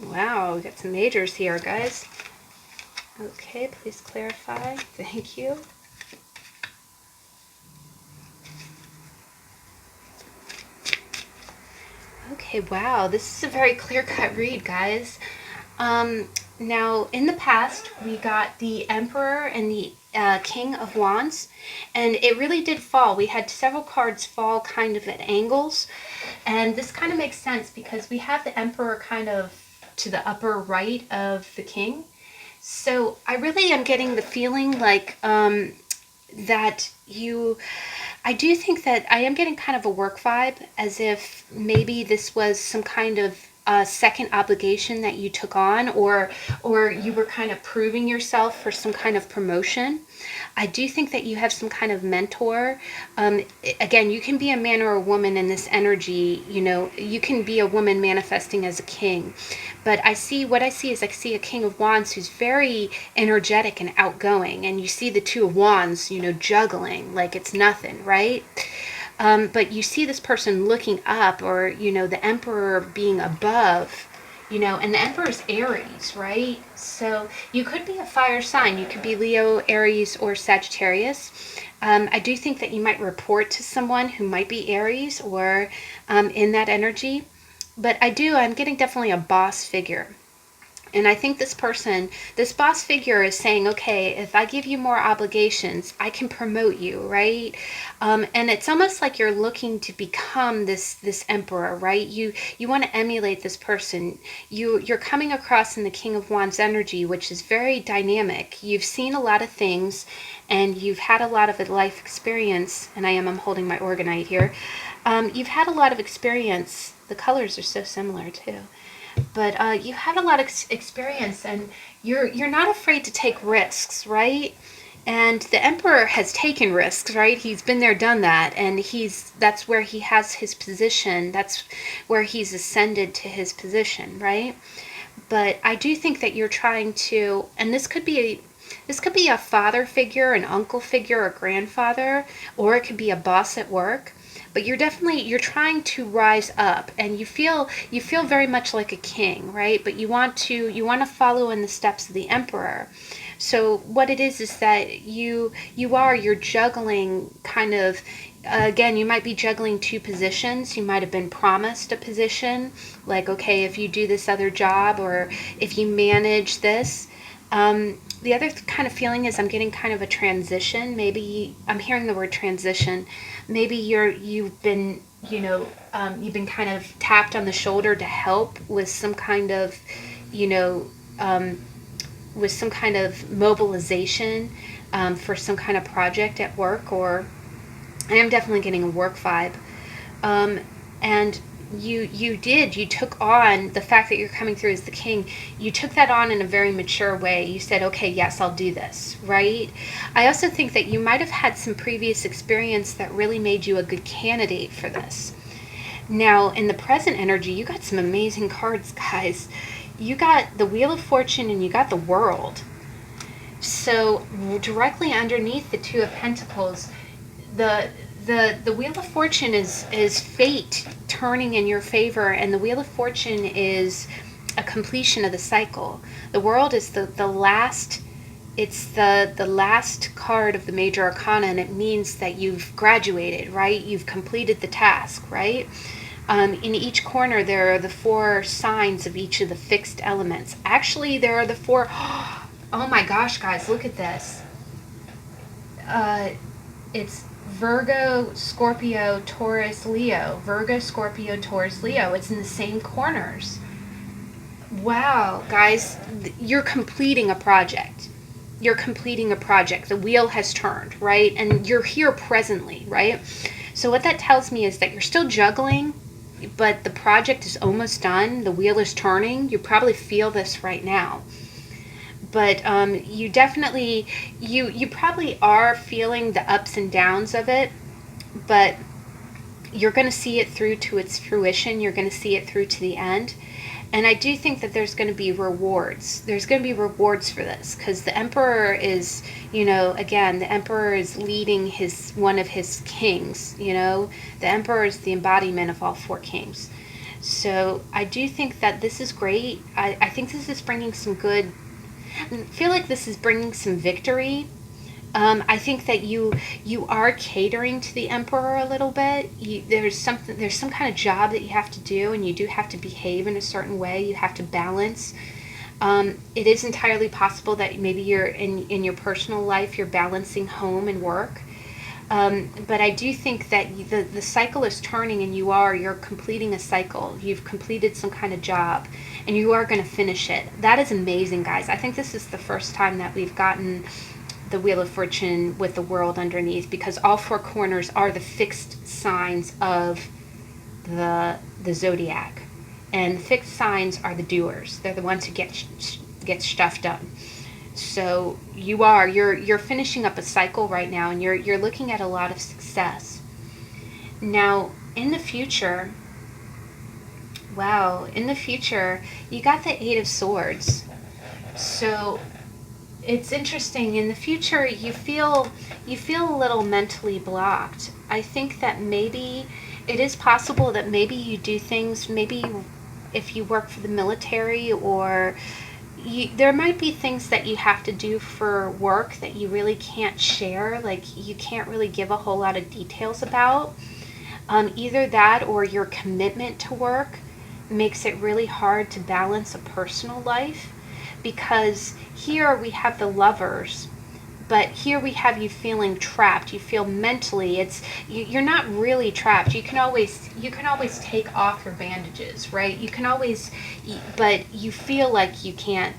Wow, we got some majors here, guys. Okay, please clarify. Thank you. Okay, wow, this is a very clear-cut read, guys. Now, in the past, we got the Emperor and the King of Wands, and it really did fall. We had several cards fall kind of at angles, and this kind of makes sense because we have the Emperor kind of to the upper right of the King. So I really am getting the feeling like that I do think that I am getting kind of a work vibe, as if maybe this was some kind of second obligation that you took on, or you were kind of proving yourself for some kind of promotion. I do think that you have some kind of mentor. Again, you can be a man or a woman in this energy. You know, you can be a woman manifesting as a king. But I see a King of Wands who's very energetic and outgoing. And you see the Two of Wands, you know, juggling like it's nothing, right? But you see this person looking up, or, you know, the Emperor being above, you know, and the Emperor's Aries, right? So you could be a fire sign. You could be Leo, Aries, or Sagittarius. I do think that you might report to someone who might be Aries or in that energy. But I'm getting definitely a boss figure. And I think this boss figure is saying, okay, if I give you more obligations, I can promote you, right? And it's almost like you're looking to become this emperor, right? You want to emulate this person. You're coming across in the King of Wands energy, which is very dynamic. You've seen a lot of things, and you've had a lot of life experience. And I'm holding my Orgonite here. You've had a lot of experience. The colors are so similar too. But you had a lot of experience, and you're not afraid to take risks, right? And the Emperor has taken risks, right? He's been there, done that, and that's where he has his position. That's where he's ascended to his position, right? But I do think that you're trying to, and this could be a father figure, an uncle figure, a grandfather, or it could be a boss at work. But you're trying to rise up, and you feel very much like a king, right? But you want to follow in the steps of the Emperor. So what it is that you're juggling kind of, again, you might be juggling two positions. You might have been promised a position, like, okay, if you do this other job, or if you manage this. The other kind of feeling is I'm getting kind of a transition. Maybe I'm hearing the word transition. Maybe you've been you've been kind of tapped on the shoulder to help with some kind of, you know, with some kind of mobilization for some kind of project at work, or I am definitely getting a work vibe. And you took on the fact that you're coming through as the king. You took that on in a very mature way. You said, okay, yes, I'll do this, right? I also think that you might have had some previous experience that really made you a good candidate for this. Now, in the present energy, you got some amazing cards, guys. You got the Wheel of Fortune and you got the World. So directly underneath the Two of Pentacles, the Wheel of Fortune is fate turning in your favor, and the Wheel of Fortune is a completion of the cycle. The World is the last. It's the last card of the Major Arcana, and it means that you've graduated, right? You've completed the task, right? In each corner, there are the 4 signs of each of the fixed elements. Actually, there are the 4. Oh my gosh, guys, look at this. It's Virgo, Scorpio, Taurus, Leo. Virgo, Scorpio, Taurus, Leo. It's in the same corners. Wow, guys, you're completing a project. You're completing a project. The wheel has turned, right? And you're here presently, right? So what that tells me is that you're still juggling, but the project is almost done. The wheel is turning. You probably feel this right now. But you definitely, you probably are feeling the ups and downs of it, but you're going to see it through to its fruition. You're going to see it through to the end. And I do think that there's going to be rewards. There's going to be rewards for this, because the Emperor is, again, the Emperor is leading one of his kings, The Emperor is the embodiment of all 4 kings. So I do think that this is great. I think this is bringing some good, I feel like this is bringing some victory. I think that you are catering to the Emperor a little bit. There's some kind of job that you have to do, and you do have to behave in a certain way. You have to balance. It is entirely possible that maybe you're in your personal life, you're balancing home and work. But I do think that the cycle is turning, and you're completing a cycle. You've completed some kind of job, and you are going to finish it. That is amazing, guys. I think this is the first time that we've gotten the Wheel of Fortune with the World underneath, because all 4 corners are the fixed signs of the zodiac, and the fixed signs are the doers. They're the ones who get stuff done. So you're finishing up a cycle right now, and you're looking at a lot of success. Now, in the future, you got the 8 of Swords. So it's interesting. In the future, you feel a little mentally blocked. I think that maybe it is possible that maybe you do things, maybe if you work for the military, or there might be things that you have to do for work that you really can't share, like you can't really give a whole lot of details about. Either that, or your commitment to work makes it really hard to balance a personal life. Because here we have the Lovers, but here we have you feeling trapped. You feel mentally, you're not really trapped. You can always take off your bandages, right? You can always, but you feel like you can't.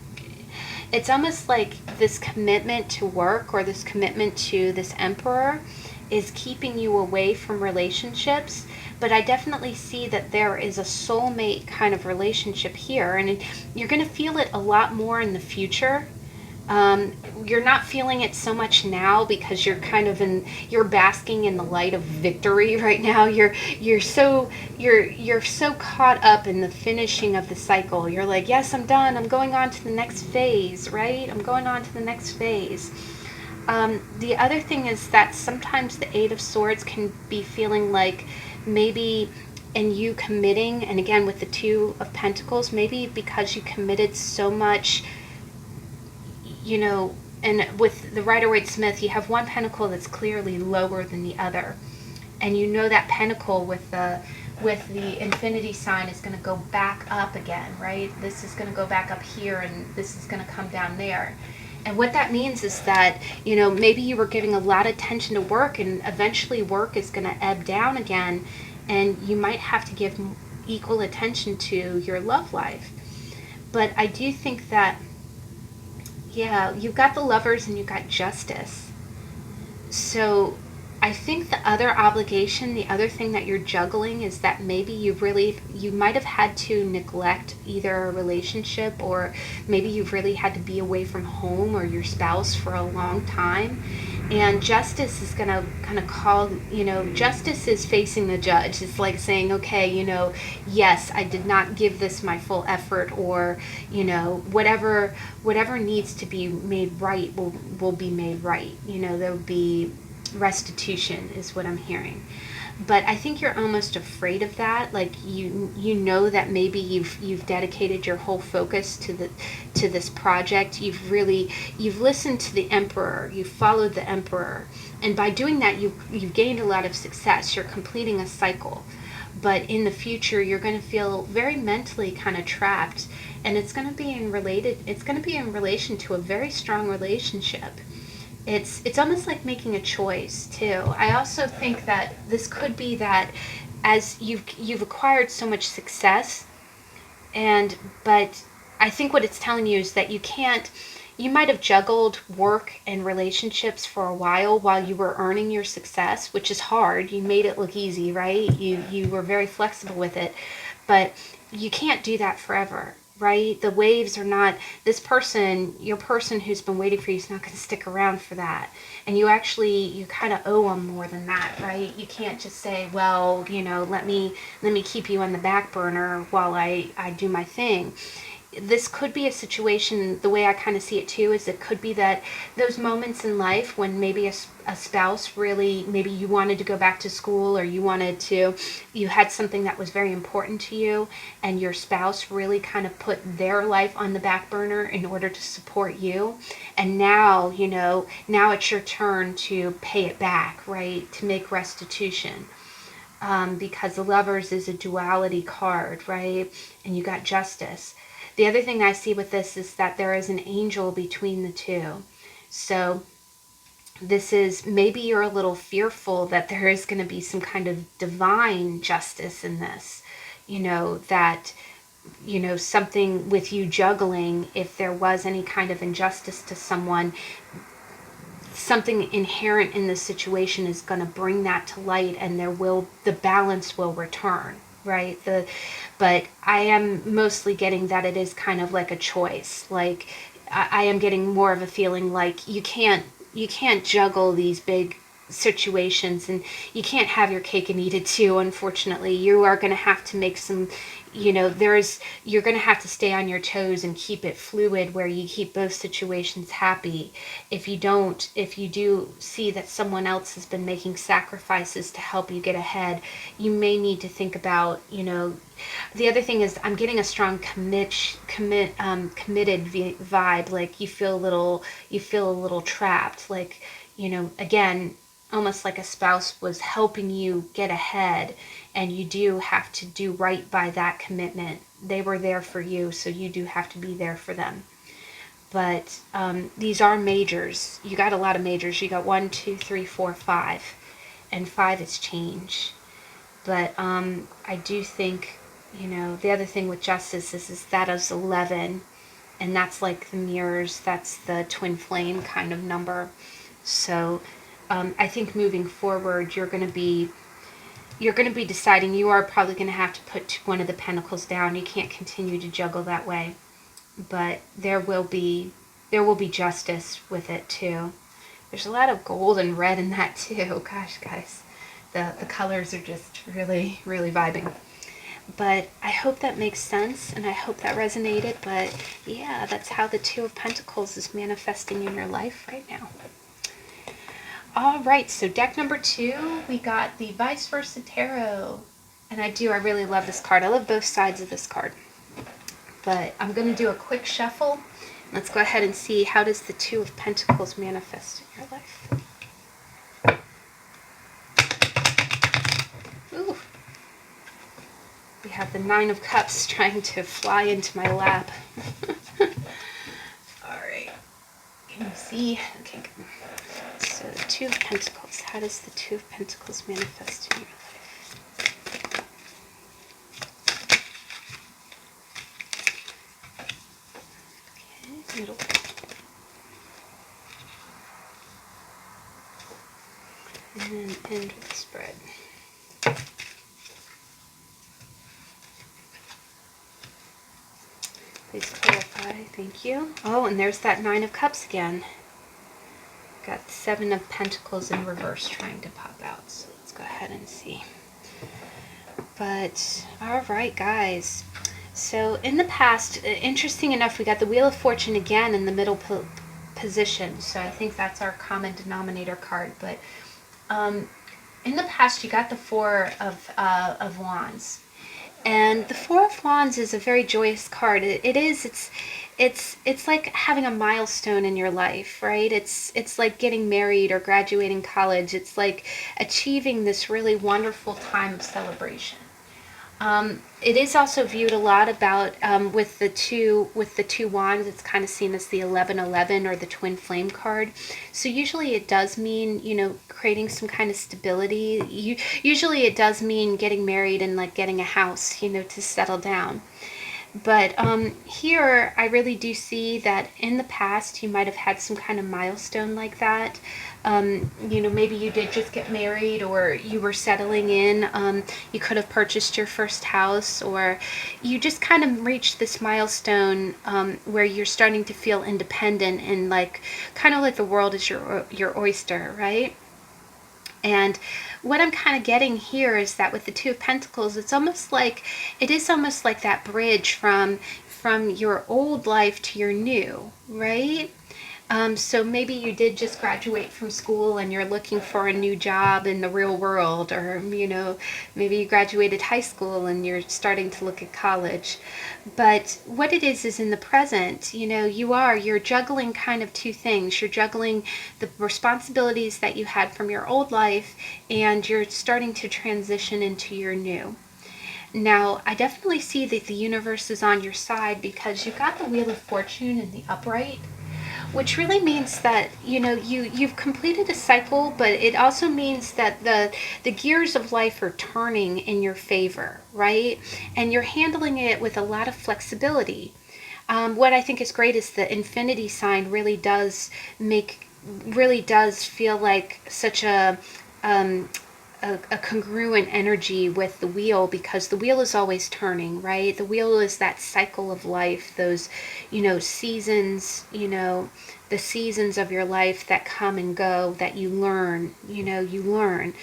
It's almost like this commitment to work, or this commitment to this Emperor, is keeping you away from relationships. But I definitely see that there is a soulmate kind of relationship here, and you're going to feel it a lot more in the future. You're not feeling it so much now, because you're you're basking in the light of victory right now. You're so caught up in the finishing of the cycle. You're like, yes, I'm done. I'm going on to the next phase, right? I'm going on to the next phase. The other thing is that sometimes the 8 of Swords can be feeling like maybe in you committing, and again with the 2 of Pentacles, maybe because you committed so much, and with the Rider-Waite-Smith, you have one pentacle that's clearly lower than the other, and that pentacle with the infinity sign is going to go back up again, right? This is going to go back up here, and this is going to come down there. And what that means is that, maybe you were giving a lot of attention to work, and eventually work is going to ebb down again, and you might have to give equal attention to your love life. But I do think that, yeah, you've got the Lovers and you've got Justice. So I think the other obligation, the other thing that you're juggling is that maybe you might have had to neglect either a relationship, or maybe you've really had to be away from home or your spouse for a long time. And justice is going to kind of call, justice is facing the judge. It's like saying, okay, yes, I did not give this my full effort, or, whatever needs to be made right will be made right. There'll be restitution is what I'm hearing. But I think you're almost afraid of that. Like you know that maybe you've dedicated your whole focus to this project. You've listened to the emperor. You've followed the emperor, and by doing that, you've gained a lot of success. You're completing a cycle. But in the future, you're going to feel very mentally kind of trapped, and it's going to be in relation to a very strong relationship. It's almost like making a choice too. I also think that this could be that as you've acquired so much success, but I think what it's telling you is that you might have juggled work and relationships for a while you were earning your success, which is hard. You made it look easy, right? You were very flexible with it, but you can't do that forever, right? The waves are not, your person who's been waiting for you is not going to stick around for that. And you kind of owe them more than that, right? You can't just say, well, let me keep you on the back burner while I do my thing. This could be a situation, the way I kind of see it too, is it could be that those moments in life when maybe a spouse really, maybe you wanted to go back to school, or you had something that was very important to you, and your spouse really kind of put their life on the back burner in order to support you. And now, now it's your turn to pay it back, right? To make restitution. Because the Lovers is a duality card, right? And you got Justice. The other thing I see with this is that there is an angel between the two. So this is, maybe you're a little fearful that there is going to be some kind of divine justice in this. That, something with you juggling, if there was any kind of injustice to someone, something inherent in this situation is going to bring that to light, and the balance will return, right? But I am mostly getting that it is kind of like a choice. Like I am getting more of a feeling like you can't juggle these big situations, and you can't have your cake and eat it too. Unfortunately, you are going to have to make some, you're going to have to stay on your toes and keep it fluid, where you keep both situations happy. If you do see that someone else has been making sacrifices to help you get ahead, you may need to think about, the other thing is, I'm getting a strong committed vibe. Like you feel a little trapped. Like, again, almost like a spouse was helping you get ahead, and you do have to do right by that commitment. They were there for you, so you do have to be there for them. But these are majors. You got a lot of majors. You got 1, 2, 3, 4, 5, and 5 is change. But I do think, the other thing with Justice is that is 11, and that's like the mirrors. That's the twin flame kind of number. So I think moving forward, you're going to be deciding, you are probably going to have to put one of the pentacles down. You can't continue to juggle that way. But there will be justice with it too. There's a lot of gold and red in that too. Gosh, guys, the colors are just really, really vibing. But I hope that makes sense, and I hope that resonated. But yeah, that's how the Two of Pentacles is manifesting in your life right now. All right, so deck number 2, we got the Vice Versa Tarot. And I really love this card. I love both sides of this card. But I'm going to do a quick shuffle. Let's go ahead and see, how does the Two of Pentacles manifest in your life? Ooh. We have the Nine of Cups trying to fly into my lap. All right. Can you see? Okay, good. So the Two of Pentacles. How does the Two of Pentacles manifest in your life? middle. And then end with the spread. Please clarify. Thank you. Oh, and there's that Nine of Cups again. Got the Seven of Pentacles in reverse trying to pop out. So let's go ahead and see. But, alright guys. So in the past, interesting enough, we got the Wheel of Fortune again in the middle position. So I think that's our common denominator card. But in the past, you got the Four of Wands. And the Four of Wands is a very joyous card. It's like having a milestone in your life, right? It's like getting married or graduating college. It's like achieving this really wonderful time of celebration. It is also viewed a lot about with the two wands. It's kind of seen as the 1111 or the twin flame card. So usually it does mean, you know, creating some kind of stability. Usually it does mean getting married and like getting a house, you know, to settle down. But here I really do see that in the past you might have had some kind of milestone like that. You know, maybe you did just get married, or you were settling in. You could have purchased your first house, or you just kind of reached this milestone where you're starting to feel independent and like kind of like the world is your oyster, right? And what I'm kind of getting here is that with the Two of Pentacles, it is almost like that bridge from your old life to your new, right? So maybe you did just graduate from school and you're looking for a new job in the real world, or, you know, maybe you graduated high school and you're starting to look at college. But what it is in the present, you know, you're juggling kind of two things. You're juggling the responsibilities that you had from your old life, and you're starting to transition into your new. Now, I definitely see that the universe is on your side, because you've got the Wheel of Fortune in the upright, which really means that, you know, you've completed a cycle, but it also means that the gears of life are turning in your favor, right? And you're handling it with a lot of flexibility. What I think is great is the infinity sign really does feel like such a congruent energy with the wheel, because the wheel is always turning, right? The wheel is that cycle of life, those, you know, seasons, you know, the seasons of your life that come and go, that you learn, you know, you learn.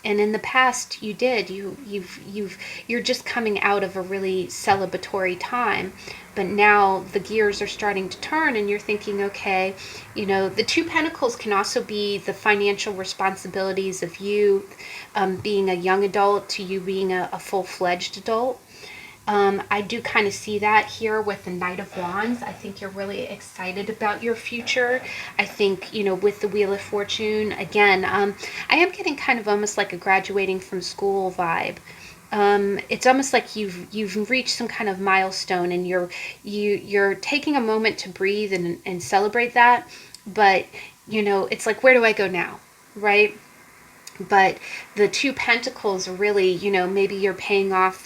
And in the past you did, you're just coming out of a really celebratory time, but now the gears are starting to turn and you're thinking, okay, you know, the Two Pentacles can also be the financial responsibilities of you being a young adult to you being a full-fledged adult. I do kind of see that here with the Knight of Wands. I think you're really excited about your future. I think, you know, with the Wheel of Fortune, again, I am getting kind of almost like a graduating from school vibe. It's almost like you've reached some kind of milestone, and you're taking a moment to breathe and celebrate that. But, you know, it's like, where do I go now, right? But the Two Pentacles are really, you know, maybe you're paying off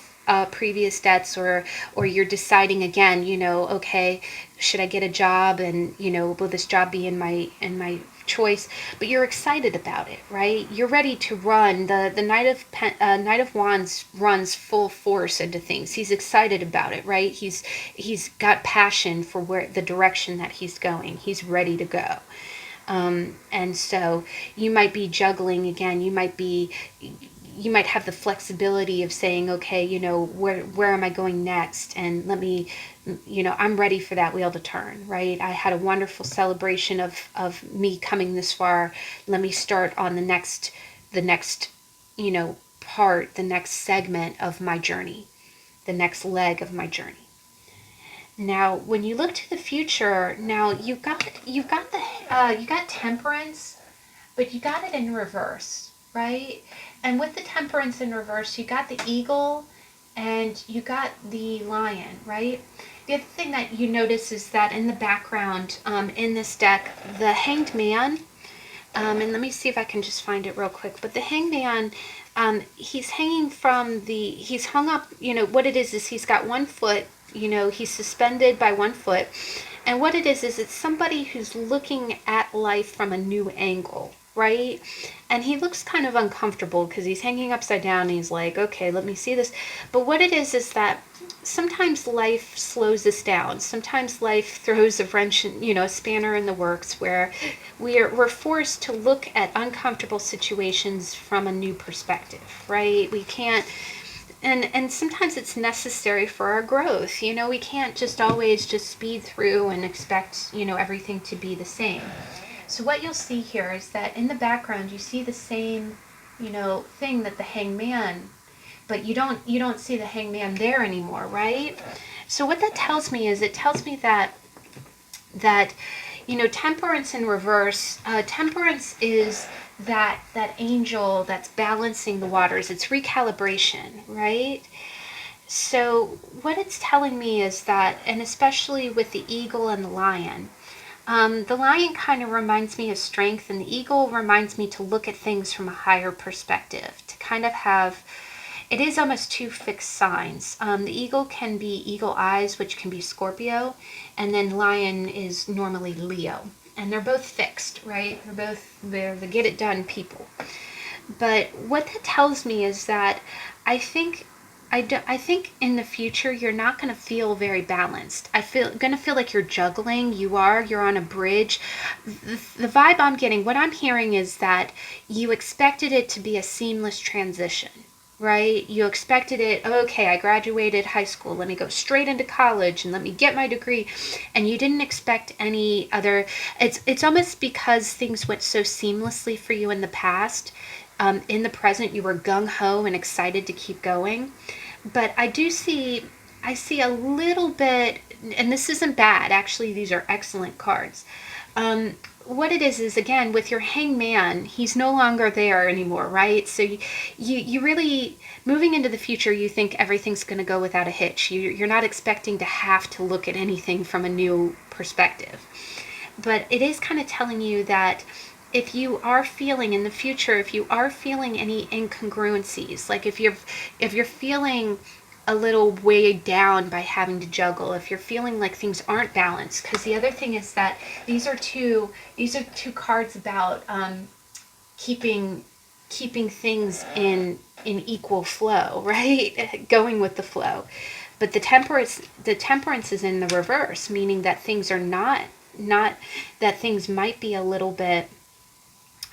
previous debts, or you're deciding again, you know, okay, should I get a job, and, you know, will this job be in my choice? But you're excited about it, right? You're ready to run. The Knight of Wands runs full force into things. He's excited about it, right? He's got passion for where the direction that he's going. He's ready to go. And so you might be juggling again. You might have the flexibility of saying, okay, you know, where am I going next? And let me, you know, I'm ready for that wheel to turn, right? I had a wonderful celebration of me coming this far. Let me start on the next, you know, part, the next segment of my journey, the next leg of my journey. Now, when you look to the future, now you got Temperance, but you got it in reverse, right? And with the Temperance in reverse, you got the Eagle and you got the Lion, right? The other thing that you notice is that in the background, in this deck, the Hanged Man, and let me see if I can just find it real quick, but the Hanged Man He's hanging from he's hung up, what it is he's got one foot, he's suspended by one foot. And what it is it's somebody who's looking at life from a new angle, right? And he looks kind of uncomfortable because he's hanging upside down. And he's like, okay, let me see this. But what it is that sometimes life slows us down. Sometimes life throws a wrench, a spanner in the works where we're forced to look at uncomfortable situations from a new perspective, right? We can't, and sometimes it's necessary for our growth. We can't just always just speed through and expect, everything to be the same. So what you'll see here is that in the background you see the same, thing that the hangman, but you don't see the hangman there anymore, right? So what that tells me is, it tells me that temperance in reverse, temperance is that angel that's balancing the waters. It's recalibration, right? So what it's telling me is that, and especially with the eagle and the lion kind of reminds me of strength, and the eagle reminds me to look at things from a higher perspective, to kind of have, it is almost two fixed signs. The eagle can be eagle eyes, which can be Scorpio, and then lion is normally Leo. And they're both fixed, right? They're the get it done people. But what that tells me is that I think I think in the future you're not going to feel very balanced. Going to feel like you're juggling. You're on a bridge. The vibe I'm getting, what I'm hearing is that you expected it to be a seamless transition, right? You expected it, okay, I graduated high school, let me go straight into college and let me get my degree. And you didn't expect any other, it's almost because things went so seamlessly for you in the past. In the present, you were gung-ho and excited to keep going. But I see a little bit, and this isn't bad, actually, these are excellent cards. What it is again, with your hangman, he's no longer there anymore, right? So you really, moving into the future, you think everything's going to go without a hitch. You're not expecting to have to look at anything from a new perspective. But it is kind of telling you that if you are feeling in the future, if you are feeling any incongruencies, like if you're feeling a little weighed down by having to juggle, if you're feeling like things aren't balanced, because the other thing is that these are two cards about keeping things in equal flow, right? Going with the flow. But the temperance is in the reverse, meaning that things are not that things might be a little bit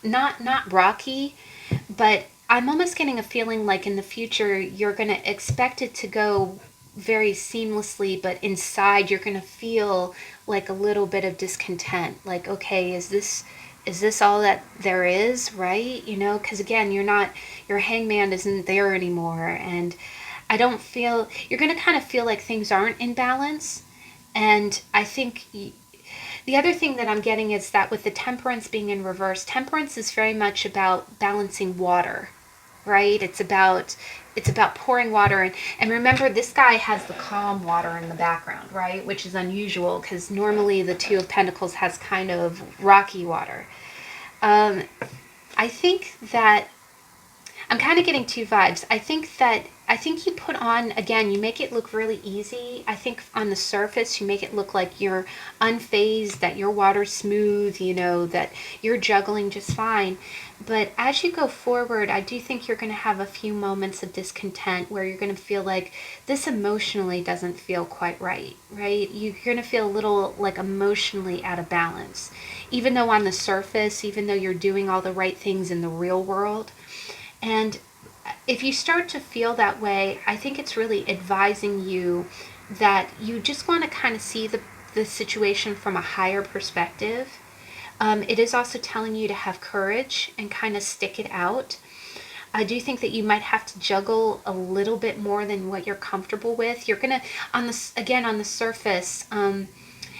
not rocky, but I'm almost getting a feeling like in the future you're going to expect it to go very seamlessly, but inside you're going to feel like a little bit of discontent. Like, okay, is this all that there is, right? Because again, your hangman isn't there anymore, and I don't feel, you're going to kind of feel like things aren't in balance. And I think the other thing that I'm getting is that with the temperance being in reverse, temperance is very much about balancing water, right? It's about pouring water in. And remember, this guy has the calm water in the background, right? Which is unusual because normally the Two of Pentacles has kind of rocky water. Um, I think that I'm kind of getting two vibes. I think you put on, again, you make it look really easy. I think on the surface you make it look like you're unfazed, that your water's smooth, that you're juggling just fine. But as you go forward, I do think you're going to have a few moments of discontent where you're going to feel like this emotionally doesn't feel quite right, right? You're going to feel a little like emotionally out of balance. Even though on the surface, even though you're doing all the right things in the real world, and if you start to feel that way, I think it's really advising you that you just want to kind of see the situation from a higher perspective. It is also telling you to have courage and kind of stick it out. I do think that you might have to juggle a little bit more than what you're comfortable with. You're going to, on the surface, and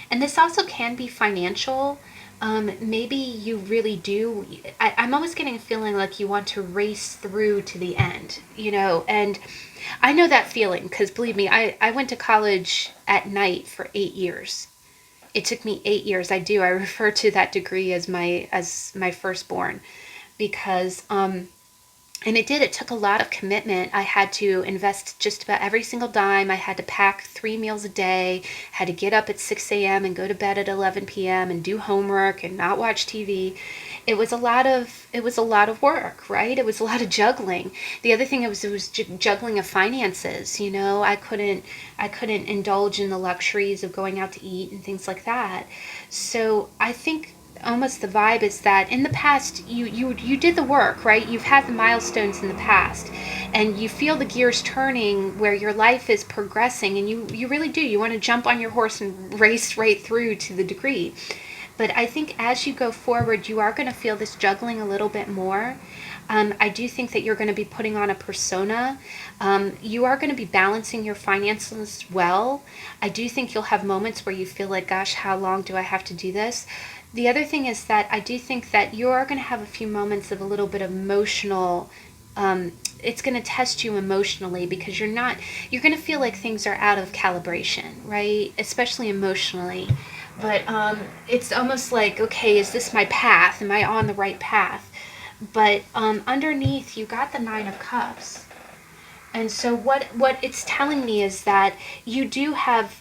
this also can be financial. Maybe you really do. I'm almost getting a feeling like you want to race through to the end, and I know that feeling because believe me, I went to college at night for 8 years. It took me 8 years. I refer to that degree as my firstborn because And it did. It took a lot of commitment. I had to invest just about every single dime. I had to pack 3 meals a day, had to get up at 6 a.m. and go to bed at 11 p.m. and do homework and not watch TV. It was a lot of work, right? It was a lot of juggling. The other thing it was juggling of finances. I couldn't indulge in the luxuries of going out to eat and things like that. So I think almost the vibe is that in the past you did the work, right? You've had the milestones in the past, and you feel the gears turning where your life is progressing, and you really do. You want to jump on your horse and race right through to the degree. But I think as you go forward, you are going to feel this juggling a little bit more. I do think that you're going to be putting on a persona. You are going to be balancing your finances well. I do think you'll have moments where you feel like, gosh, how long do I have to do this? The other thing is that I do think that you are going to have a few moments of a little bit of emotional. It's going to test you emotionally, because you're going to feel like things are out of calibration, right? Especially emotionally. But it's almost like, okay, is this my path? Am I on the right path? But underneath, you got the Nine of Cups. And so what it's telling me is that you have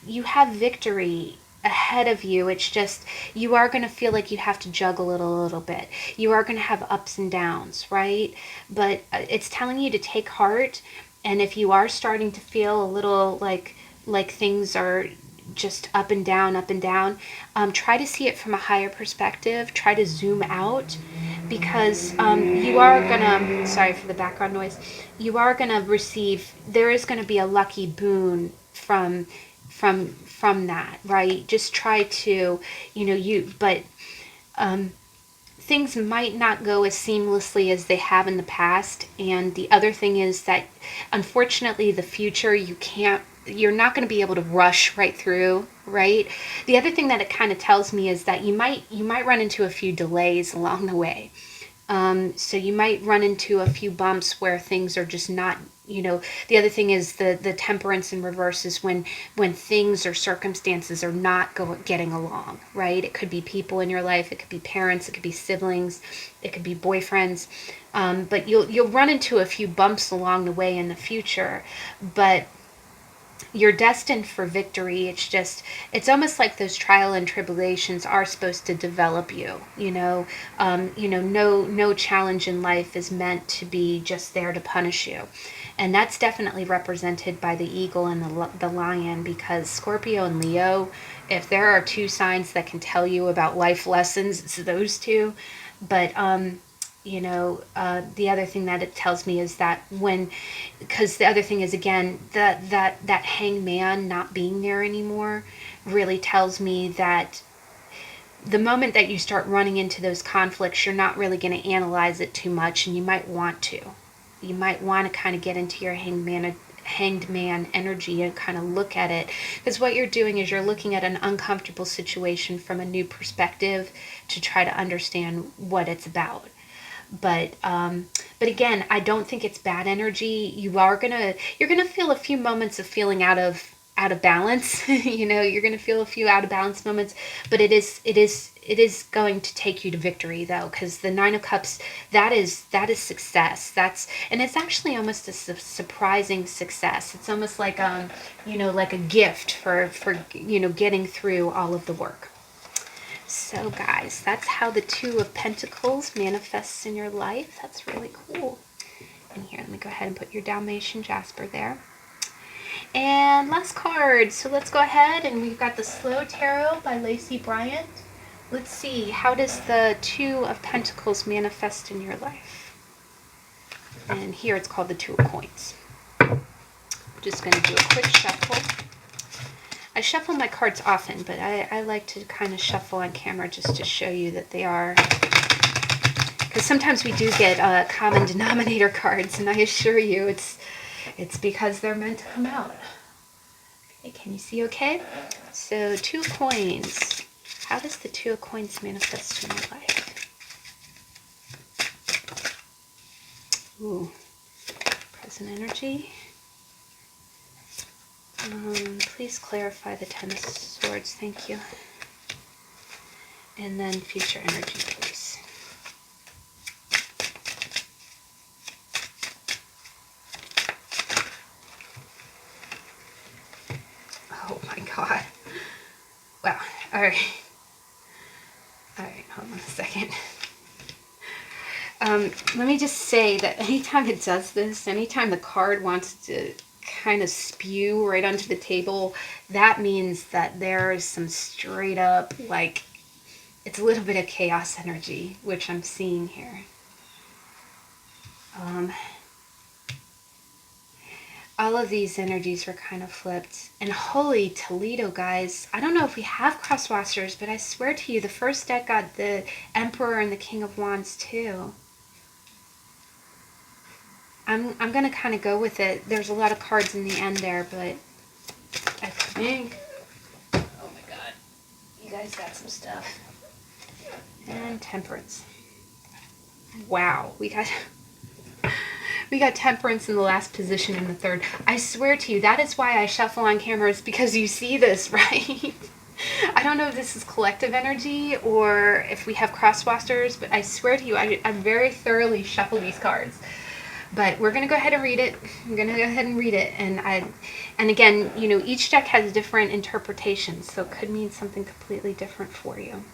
victory ahead of you. It's just you are going to feel like you have to juggle it a little bit. You are going to have ups and downs, right? But it's telling you to take heart. And if you are starting to feel a little like things are just up and down, try to see it from a higher perspective. Try to zoom out, because you are gonna, sorry for the background noise, you are gonna receive, there is gonna be a lucky boon from that, right? Just try to, but things might not go as seamlessly as they have in the past. And the other thing is that, unfortunately, the future, you're not going to be able to rush right through, right? The other thing that it kind of tells me is that you might run into a few delays along the way. So you might run into a few bumps where things are just not, the other thing is the temperance in reverse is when things or circumstances are not getting along, right? It could be people in your life, it could be parents, it could be siblings, it could be boyfriends. But you'll run into a few bumps along the way in the future, but you're destined for victory. It's almost like those trial and tribulations are supposed to develop you. No challenge in life is meant to be just there to punish you. And that's definitely represented by the eagle and the lion, because Scorpio and Leo, if there are two signs that can tell you about life lessons, it's those two. But the other thing that it tells me is that because the other thing is, again, that hangman not being there anymore really tells me that the moment that you start running into those conflicts, you're not really going to analyze it too much, and you might want to kind of get into your hanged man energy and kind of look at it, because what you're doing is you're looking at an uncomfortable situation from a new perspective to try to understand what it's about. But again, I don't think it's bad energy. You're gonna feel a few moments of feeling out of balance. You're gonna feel a few out of balance moments, but it is going to take you to victory, though, because the Nine of Cups, that is success. And it's actually almost a surprising success. It's almost like like a gift for getting through all of the work. So guys, that's how the Two of Pentacles manifests in your life. That's really cool. And here, let me go ahead and put your Dalmatian Jasper there. And last card. So let's go ahead, and we've got the Slow Tarot by Lacey Bryant. Let's see, how does the Two of Pentacles manifest in your life? And here it's called the Two of Coins. I'm just going to do a quick shuffle. I shuffle my cards often, but I like to kind of shuffle on camera just to show you that they are, because sometimes we do get common denominator cards, and I assure you it's because they're meant to come out. Okay, can you see okay? So Two of Coins. How does the Two of Coins manifest in your life? Ooh, present energy. Please clarify the Ten of Swords, thank you. And then future energy, please. my God. Wow. All right. All right, hold on a second. Let me just say that anytime it does this, anytime the card wants to kind of spew right onto the table, that means that there is some straight up, like, it's a little bit of chaos energy, which I'm seeing here. All of these energies were kind of flipped. And holy Toledo, guys. I don't know if we have crosswatchers, but I swear to you, the first deck got the Emperor and the King of Wands too. I'm going to kind of go with it. There's a lot of cards in the end there, but I think... Oh my God. You guys got some stuff. And Temperance. Wow. We got Temperance in the last position in the third. I swear to you, that is why I shuffle on camera, is because you see this, right? I don't know if this is collective energy or if we have crosswatchers, but I swear to you, I very thoroughly shuffle these cards. But we're going to go ahead and read it. I'm going to go ahead and read it. And again, you know, each deck has different interpretations, so it could mean something completely different for you.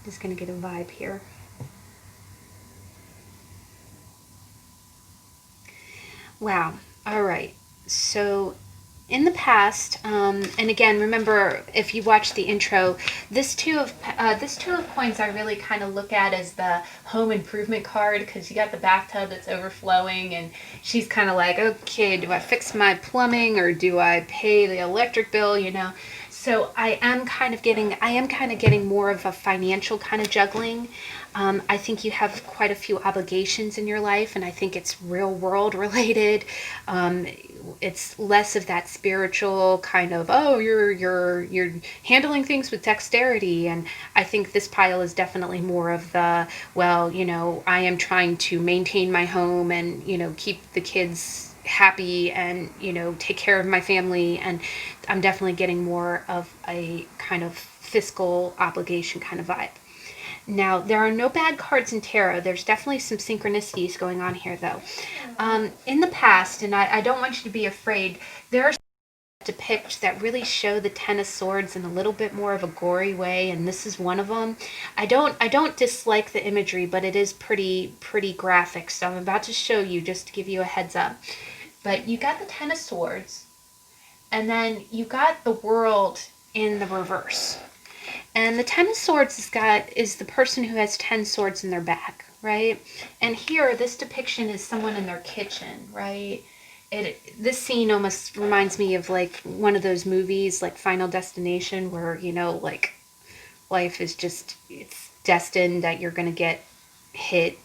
Just going to get a vibe here. Wow. All right. So in the past, and again, remember, if you watch the intro, this two of coins I really kind of look at as the home improvement card, because you got the bathtub that's overflowing, and she's kind of like, okay, do I fix my plumbing or do I pay the electric bill? You know. So I am kind of getting more of a financial kind of juggling. I think you have quite a few obligations in your life, and I think it's real world related. It's less of that spiritual kind of, oh, you're handling things with dexterity. And I think this pile is definitely more of the, well, you know, I am trying to maintain my home and, you know, keep the kids happy and, you know, take care of my family. And I'm definitely getting more of a kind of fiscal obligation kind of vibe. Now, there are no bad cards in tarot. There's definitely some synchronicities going on here, though. In the past, and I don't want you to be afraid, there are depicts that really show the Ten of Swords in a little bit more of a gory way, and this is one of them. I don't dislike the imagery, but it is pretty graphic, so I'm about to show you just to give you a heads up. But you got the Ten of Swords, and then you got the World in the reverse. And the Ten of Swords is the person who has 10 swords in their back, right? And here, this depiction is someone in their kitchen, right? This scene almost reminds me of like one of those movies, like Final Destination, where, you know, like life is just, it's destined that you're going to get hit.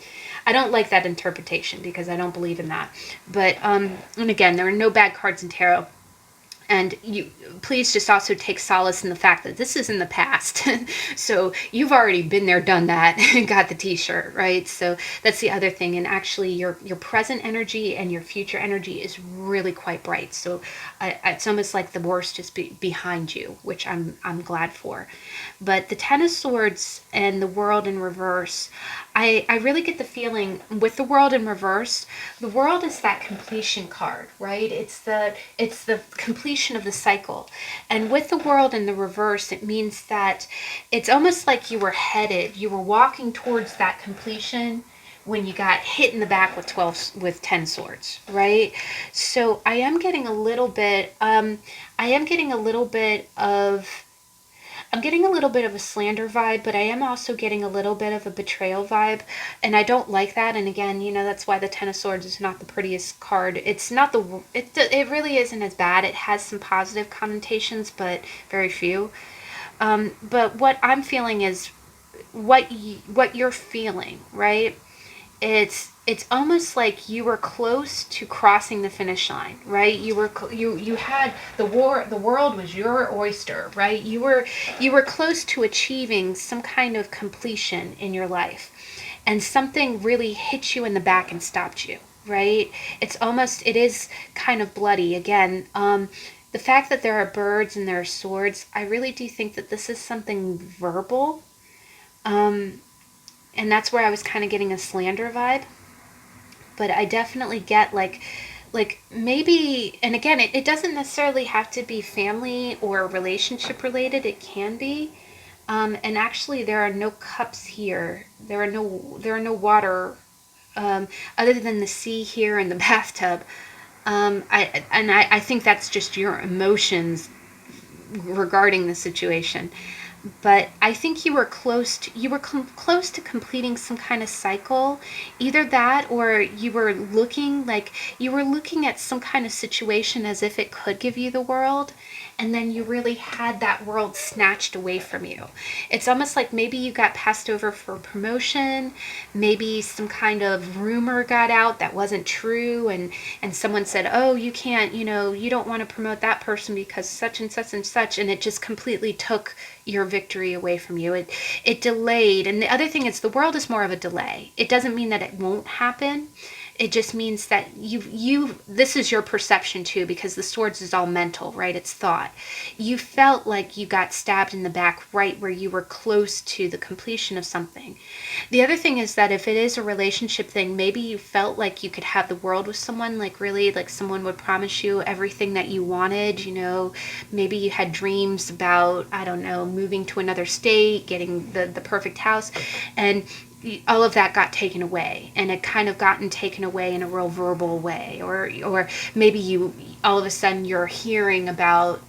I don't like that interpretation because I don't believe in that. But, and again, there are no bad cards in tarot. And you please just also take solace in the fact that this is in the past. So you've already been there, done that, and got the t-shirt, right? So that's the other thing. And actually your present energy and your future energy is really quite bright. So it's almost like the worst is behind you, which I'm glad for. But the Ten of Swords and the World in reverse, I really get the feeling with the World in reverse, the World is that completion card, right? It's the completion of the cycle. And with the World in the reverse, it means that it's almost like you were walking towards that completion when you got hit in the back with 10 swords, right? So I am getting a little bit of I'm getting a little bit of a slander vibe, but I am also getting a little bit of a betrayal vibe, and I don't like that. And again, you know, that's why the Ten of Swords is not the prettiest card. It's not it really isn't as bad. It has some positive connotations, but very few. But what I'm feeling is what you're feeling, right? It's almost like you were close to crossing the finish line, right? You had the world was your oyster, right? You were close to achieving some kind of completion in your life, and something really hit you in the back and stopped you, right? It is kind of bloody. Again, the fact that there are birds and there are swords, I really do think that this is something verbal. And that's where I was kind of getting a slander vibe. But I definitely get like like maybe, and again, it doesn't necessarily have to be family or relationship related. It can be. And actually, there are no cups here. There are no water, other than the sea here and the bathtub. I think that's just your emotions regarding the situation. But I think you were close to completing some kind of cycle, either that, or you were looking at some kind of situation as if it could give you the world, and then you really had that world snatched away from you. It's almost like maybe you got passed over for promotion, maybe some kind of rumor got out that wasn't true, and someone said, "Oh, you can't, you don't want to promote that person because such and such and such," and it just completely took your victory away from you. It delayed. And the other thing is, the world is more of a delay. It doesn't mean that it won't happen. It just means that this is your perception too, because the swords is all mental, right? It's thought. You felt like you got stabbed in the back right where you were close to the completion of something. The other thing is that if it is a relationship thing, maybe you felt like you could have the world with someone, like really, like someone would promise you everything that you wanted. Maybe you had dreams about, I don't know, moving to another state, getting the perfect house, and all of that got taken away, and it kind of gotten taken away in a real verbal way, or maybe you all of a sudden you're hearing about,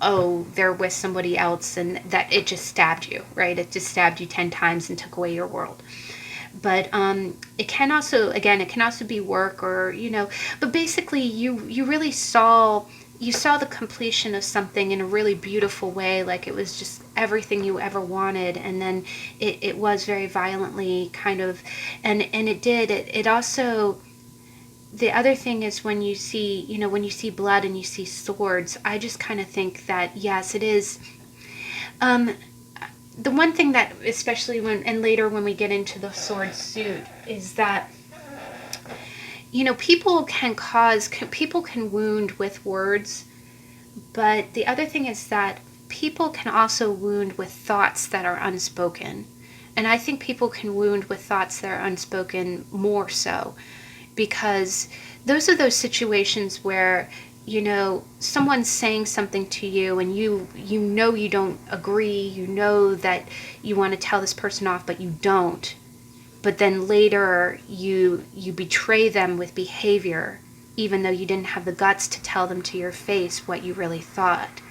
oh, they're with somebody else, and that it just stabbed you, right? It just stabbed you 10 times and took away your world. But it can also, again, it can also be work, or but basically you really saw the completion of something in a really beautiful way, like it was just everything you ever wanted, and then it was very violently kind of, and it also, the other thing is, when you see blood and you see swords, I just kind of think that yes, it is. The one thing that, especially and later when we get into the sword suit, is that people can wound with words, but the other thing is that people can also wound with thoughts that are unspoken. And I think people can wound with thoughts that are unspoken more so, because those are those situations where someone's saying something to you, and you don't agree, that you want to tell this person off, but you don't. But then later you betray them with behavior, even though you didn't have the guts to tell them to your face what you really thought.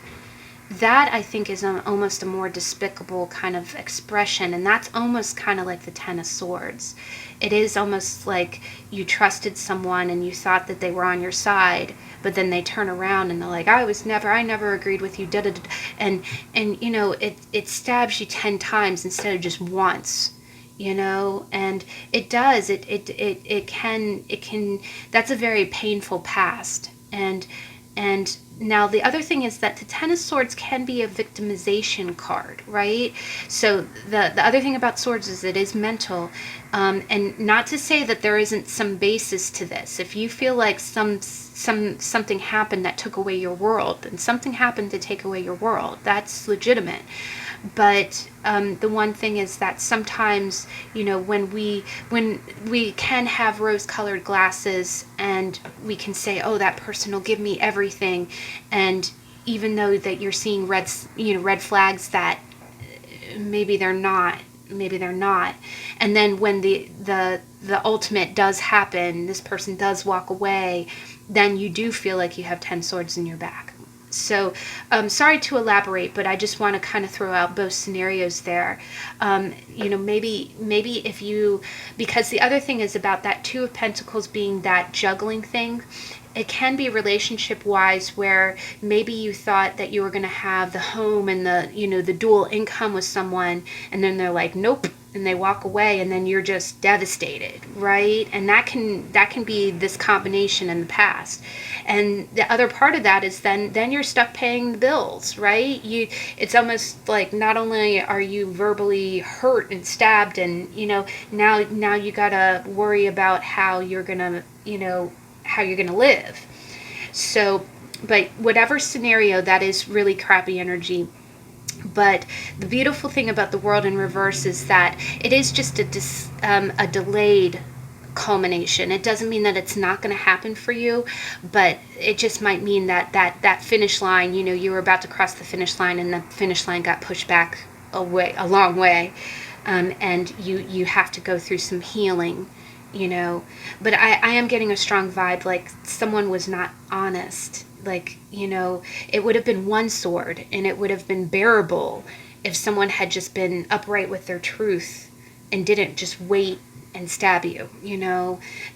That, I think, is almost a more despicable kind of expression, and that's almost kind of like the Ten of Swords. It is almost like you trusted someone and you thought that they were on your side, but then they turn around and they're like, I never agreed with you, da da da, and it stabs you 10 times instead of just once. And it does, it can, that's a very painful past. And now the other thing is that the Ten of Swords can be a victimization card, right? So the other thing about swords is it is mental, and not to say that there isn't some basis to this. If you feel like something happened that took away your world, and something happened to take away your world, that's legitimate. But the one thing is that sometimes, when we can have rose-colored glasses, and we can say, oh, that person will give me everything, and even though that you're seeing red flags that maybe they're not, and then when the ultimate does happen, this person does walk away, then you do feel like you have 10 swords in your back. So, sorry to elaborate, but I just want to kind of throw out both scenarios there. Maybe if you, because the other thing is about that Two of Pentacles being that juggling thing, it can be relationship-wise, where maybe you thought that you were going to have the home and the dual income with someone, and then they're like, nope, and they walk away, and then you're just devastated, right? And that can be this combination in the past. And the other part of that is then you're stuck paying the bills, right? It's almost like not only are you verbally hurt and stabbed, and now you gotta worry about how you're gonna live. So, but whatever scenario, that is really crappy energy. But the beautiful thing about the world in reverse is that it is just a delayed culmination. It doesn't mean that it's not going to happen for you, but it just might mean that finish line, you were about to cross the finish line and the finish line got pushed back a long way, and you have to go through some healing, but I am getting a strong vibe, like someone was not honest. Like, it would have been one sword and it would have been bearable if someone had just been upright with their truth and didn't just wait and stab you.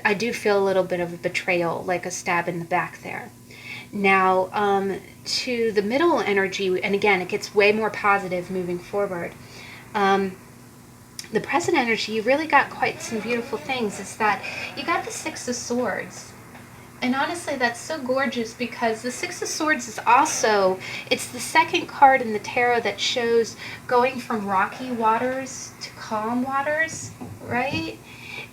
I do feel a little bit of a betrayal, like a stab in the back there. Now, to the middle energy, and again, it gets way more positive moving forward. The present energy, you really got quite some beautiful things. Is that you got the Six of Swords. And honestly, that's so gorgeous because the Six of Swords is also, it's the second card in the tarot that shows going from rocky waters to calm waters, right?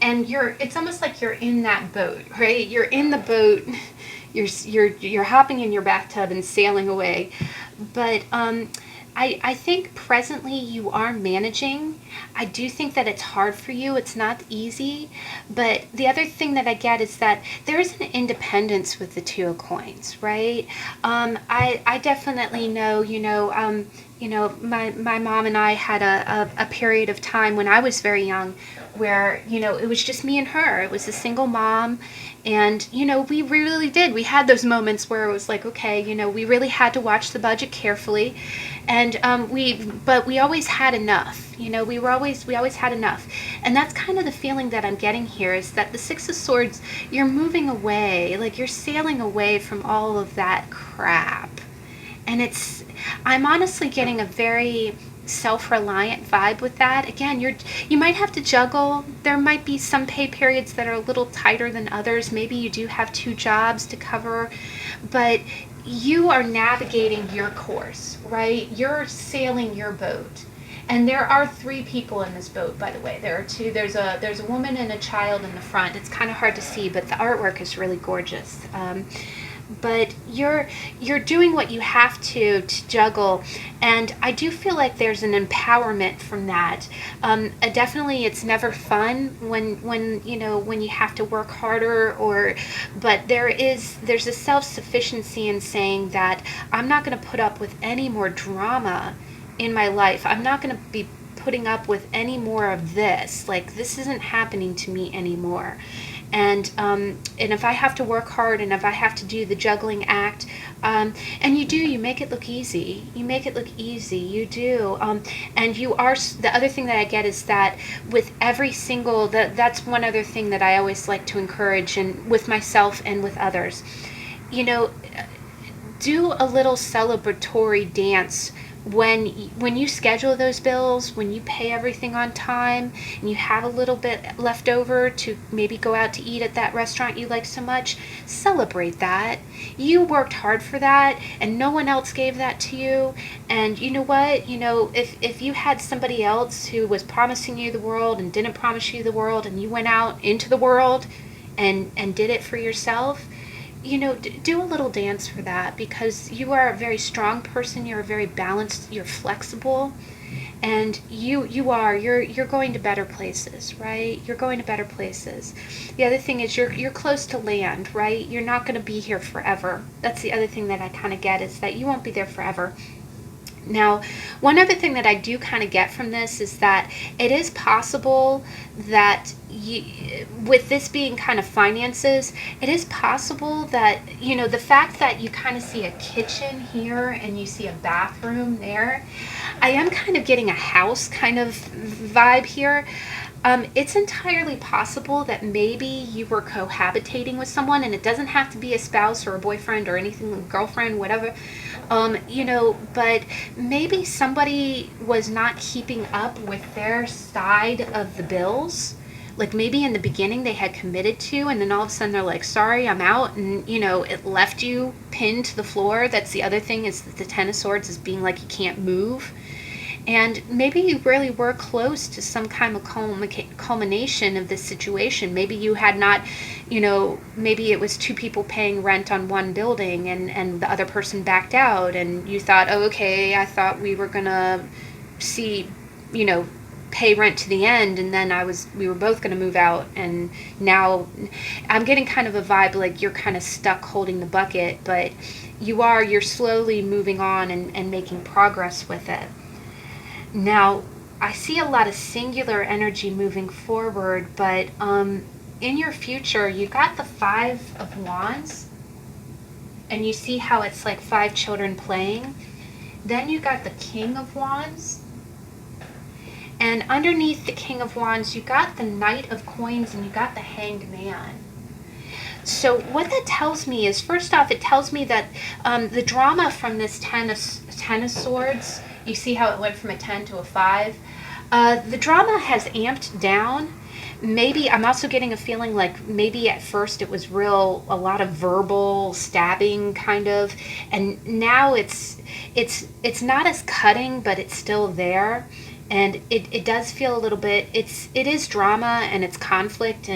And it's almost like you're in that boat, right? You're in the boat, you're hopping in your bathtub and sailing away. But I think presently you are managing. I do think that it's hard for you. It's not easy. But the other thing that I get is that there is an independence with the Two of Coins, right? I definitely know, my mom and I had a period of time when I was very young where, it was just me and her. It was a single mom. And, we really did. We had those moments where it was like, okay, we really had to watch the budget carefully. And but we always had enough. We always had enough. And that's kind of the feeling that I'm getting here, is that the Six of Swords, you're moving away, like you're sailing away from all of that crap. And I'm honestly getting a very self-reliant vibe with that. Again, you might have to juggle. There might be some pay periods that are a little tighter than others. Maybe you do have 2 jobs to cover, but you are navigating your course, right? You're sailing your boat. And there are 3 people in this boat, by the way. There are 2. There's a woman and a child in the front. It's kind of hard to see, but the artwork is really gorgeous. But you're doing what you have to juggle, and I do feel like there's an empowerment from that. Definitely, it's never fun when you have to work harder, but there's a self-sufficiency in saying that I'm not going to put up with any more drama in my life. I'm not going to be putting up with any more of this. Like, this isn't happening to me anymore. And if I have to work hard, and if I have to do the juggling act, and you make it look easy. You make it look easy. You do. And you are, the other thing that I get is that with every single, that's one other thing that I always like to encourage, and with myself and with others, do a little celebratory dance when you schedule those bills, when you pay everything on time, and you have a little bit left over to maybe go out to eat at that restaurant you like so much. Celebrate that. You worked hard for that, and no one else gave that to you. And you know what? If you had somebody else who was promising you the world and didn't promise you the world, and you went out into the world and did it for yourself, do a little dance for that, because you are a very strong person. You're very balanced. You're flexible, and you're going to better places, right? You're going to better places. The other thing is you're close to land, right? You're not going to be here forever. That's the other thing that I kind of get, is that you won't be there forever. Now, one other thing that I do kind of get from this is that it is possible that with this being kind of finances, it is possible that, the fact that you kind of see a kitchen here and you see a bathroom there, I am kind of getting a house kind of vibe here. It's entirely possible that maybe you were cohabitating with someone, and it doesn't have to be a spouse or a boyfriend or anything, a girlfriend, whatever. But maybe somebody was not keeping up with their side of the bills. Like, maybe in the beginning they had committed to, and then all of a sudden they're like, sorry, I'm out, and it left you pinned to the floor. That's the other thing, is that the Ten of Swords is being like, you can't move. And maybe you really were close to some kind of culmination of this situation. Maybe you had not, maybe it was 2 people paying rent on one building, and the other person backed out, and you thought, oh, okay, I thought we were going to see, pay rent to the end, and then we were both going to move out, and now I'm getting kind of a vibe like you're kind of stuck holding the bucket, but you're slowly moving on and making progress with it. Now, I see a lot of singular energy moving forward, but in your future, you got the Five of Wands, and you see how it's like 5 children playing. Then you got the King of Wands, and underneath the King of Wands, you got the Knight of Coins, and you got the Hanged Man. So what that tells me is, first off, it tells me that the drama from this Ten of Swords, you see how it went from a 10 to a 5, the drama has amped down. Maybe I'm also getting a feeling like maybe at first it was a lot of verbal stabbing kind of, and now it's not as cutting, but it's still there. And it does feel a little bit, it is drama and it's conflict,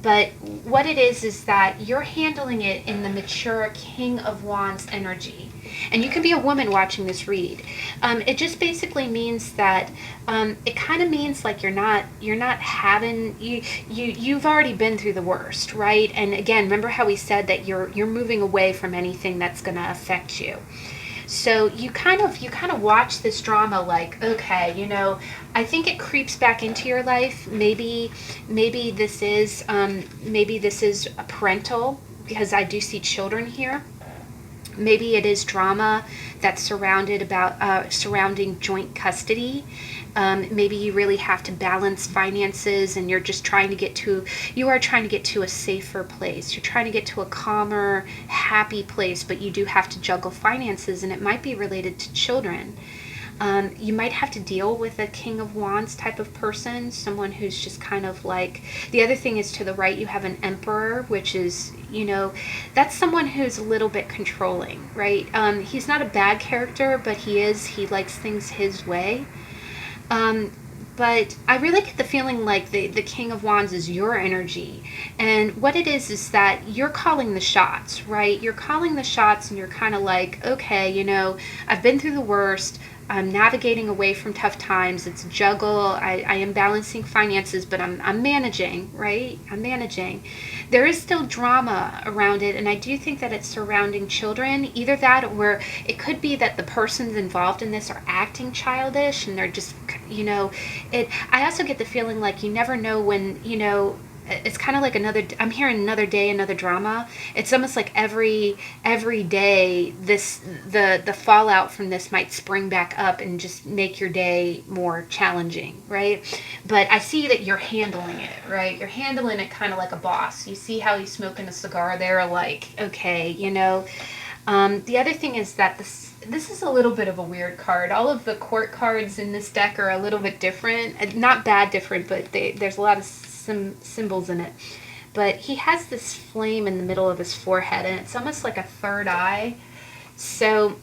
but what it is that you're handling it in the mature King of Wands energy. And you can be a woman watching this read. It just basically means that it kind of means like you've already been through the worst, right? And again, remember how we said that you're moving away from anything that's going to affect you. So you kind of watch this drama like, okay, I think it creeps back into your life. Maybe this is a parental, because I do see children here. Maybe it is drama that's surrounding joint custody. Maybe you really have to balance finances, and you're trying to get to a safer place. You're trying to get to a calmer, happy place, but you do have to juggle finances, and it might be related to children. You might have to deal with a King of Wands type of person, someone who's just kind of like, the other thing is to the right you have an Emperor, which is, that's someone who's a little bit controlling, right? He's not a bad character, but he likes things his way. But I really get the feeling like the King of Wands is your energy. And what it is that you're calling the shots, right? You're calling the shots, and you're kind of like, okay, I've been through the worst. I'm navigating away from tough times. It's a juggle. I am balancing finances, but I'm managing, right? I'm managing. There is still drama around it, and I do think that it's surrounding children. Either that, or it could be that the persons involved in this are acting childish, and they're just, I also get the feeling like you never know when, it's kind of like I'm hearing another day, another drama. It's almost like every day the fallout from this might spring back up and just make your day more challenging, right? But I see that you're handling it, right? You're handling it kind of like a boss. You see how he's smoking a cigar there, like, okay, the other thing is that this is a little bit of a weird card. All of the court cards in this deck are a little bit different. Not bad different, but there's a lot of symbols in it. But he has this flame in the middle of his forehead, and it's almost like a third eye. So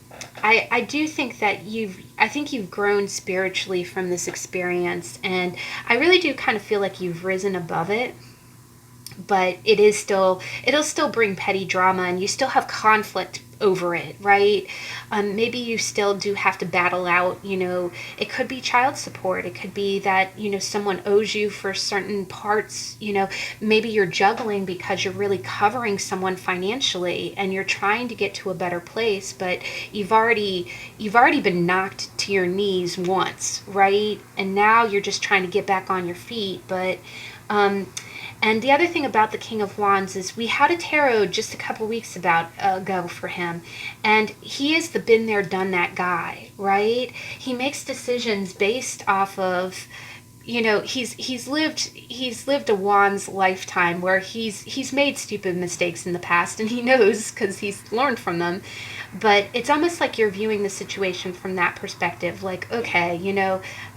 I do think that you've grown spiritually from this experience, and I really do kind of feel like you've risen above it. But it'll still bring petty drama, and you still have conflict over it, right? Maybe you still do have to battle out, it could be child support. It could be that, someone owes you for certain parts, maybe you're juggling because you're really covering someone financially, and you're trying to get to a better place, but you've already been knocked to your knees once, right? And now you're just trying to get back on your feet. But, and the other thing about the King of Wands is we had a tarot just a couple weeks ago for him, and he is the been there, done that guy, right? He makes decisions based off of, he's lived a Wands lifetime where he's made stupid mistakes in the past, and he knows because he's learned from them. But it's almost like you're viewing the situation from that perspective, like, okay,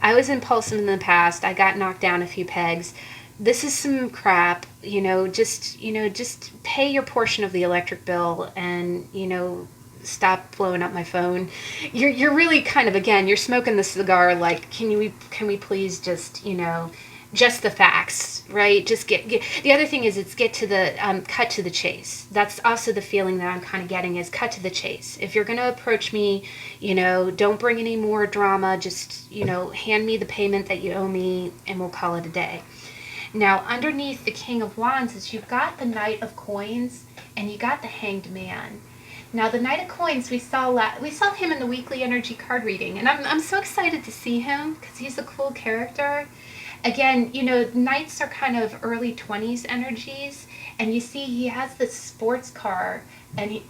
I was impulsive in the past, I got knocked down a few pegs. This is some crap, just pay your portion of the electric bill, and, stop blowing up my phone. You're really kind of, again, you're smoking the cigar like, can we please just, just the facts, right? Just get the other thing is it's get to the cut to the chase. That's also the feeling that I'm kind of getting, is cut to the chase. If you're going to approach me, don't bring any more drama. Just, hand me the payment that you owe me and we'll call it a day. Now, underneath the King of Wands is you've got the Knight of Coins and you got the Hanged Man. Now, the Knight of Coins, we saw him in the weekly energy card reading, and I'm so excited to see him because he's a cool character. Again, Knights are kind of early 20s energies, and you see he has this sports car, and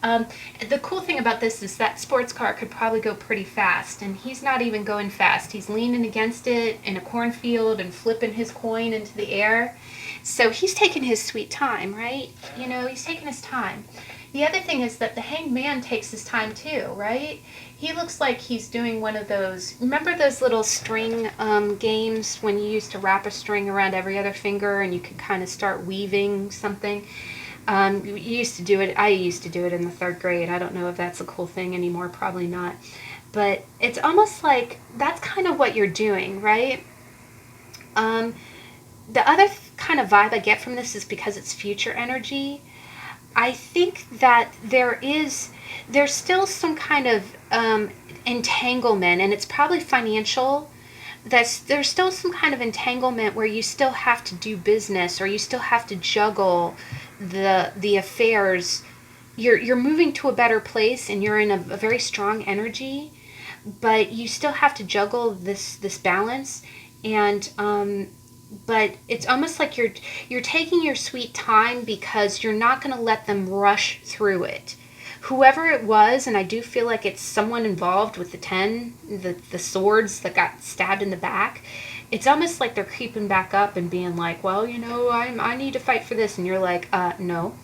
the cool thing about this is that sports car could probably go pretty fast, and he's not even going fast. He's leaning against it in a cornfield and flipping his coin into the air. So he's taking his sweet time, right? He's taking his time. The other thing is that the Hanged Man takes his time too, right? He looks like he's doing one of those, remember those little string games when you used to wrap a string around every other finger and you could kind of start weaving something? You used to do it, I used to do it in the 3rd grade. I don't know if that's a cool thing anymore, probably not. But it's almost like that's kind of what you're doing, right? The other kind of vibe I get from this is because it's future energy. I think that there's still some kind of entanglement, and it's probably financial. There's still some kind of entanglement where you still have to do business, or you still have to juggle the affairs. You're moving to a better place, and you're in a very strong energy, but you still have to juggle this balance. And but it's almost like you're taking your sweet time because you're not going to let them rush through it. Whoever it was, and I do feel like it's someone involved with the 10, the swords that got stabbed in the back, it's almost like they're creeping back up and being like, well, I need to fight for this, and you're like, no.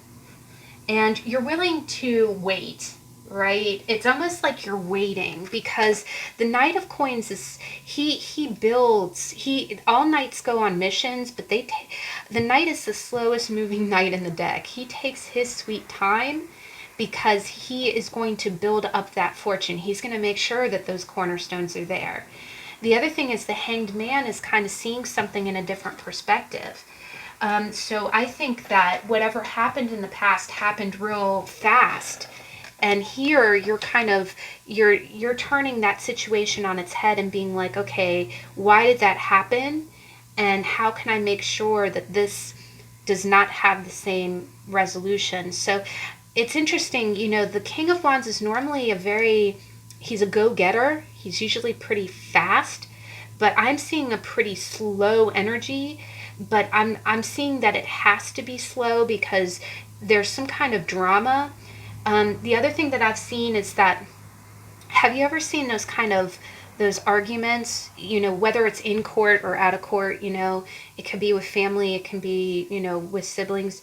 And you're willing to wait, right? It's almost like you're waiting, because the Knight of Coins is he builds. All knights go on missions, but the knight is the slowest moving knight in the deck. He takes his sweet time because he is going to build up that fortune. He's going to make sure that those cornerstones are there. The other thing is the Hanged Man is kind of seeing something in a different perspective. So I think that whatever happened in the past happened real fast. And here you're kind of, you're turning that situation on its head and being like, okay, why did that happen? And how can I make sure that this does not have the same resolution? So it's interesting, the King of Wands is normally he's a go-getter. He's usually pretty fast, but I'm seeing a pretty slow energy. But I'm seeing that it has to be slow because there's some kind of drama. The other thing that I've seen is that, have you ever seen those arguments, whether it's in court or out of court, it could be with family, it can be, with siblings.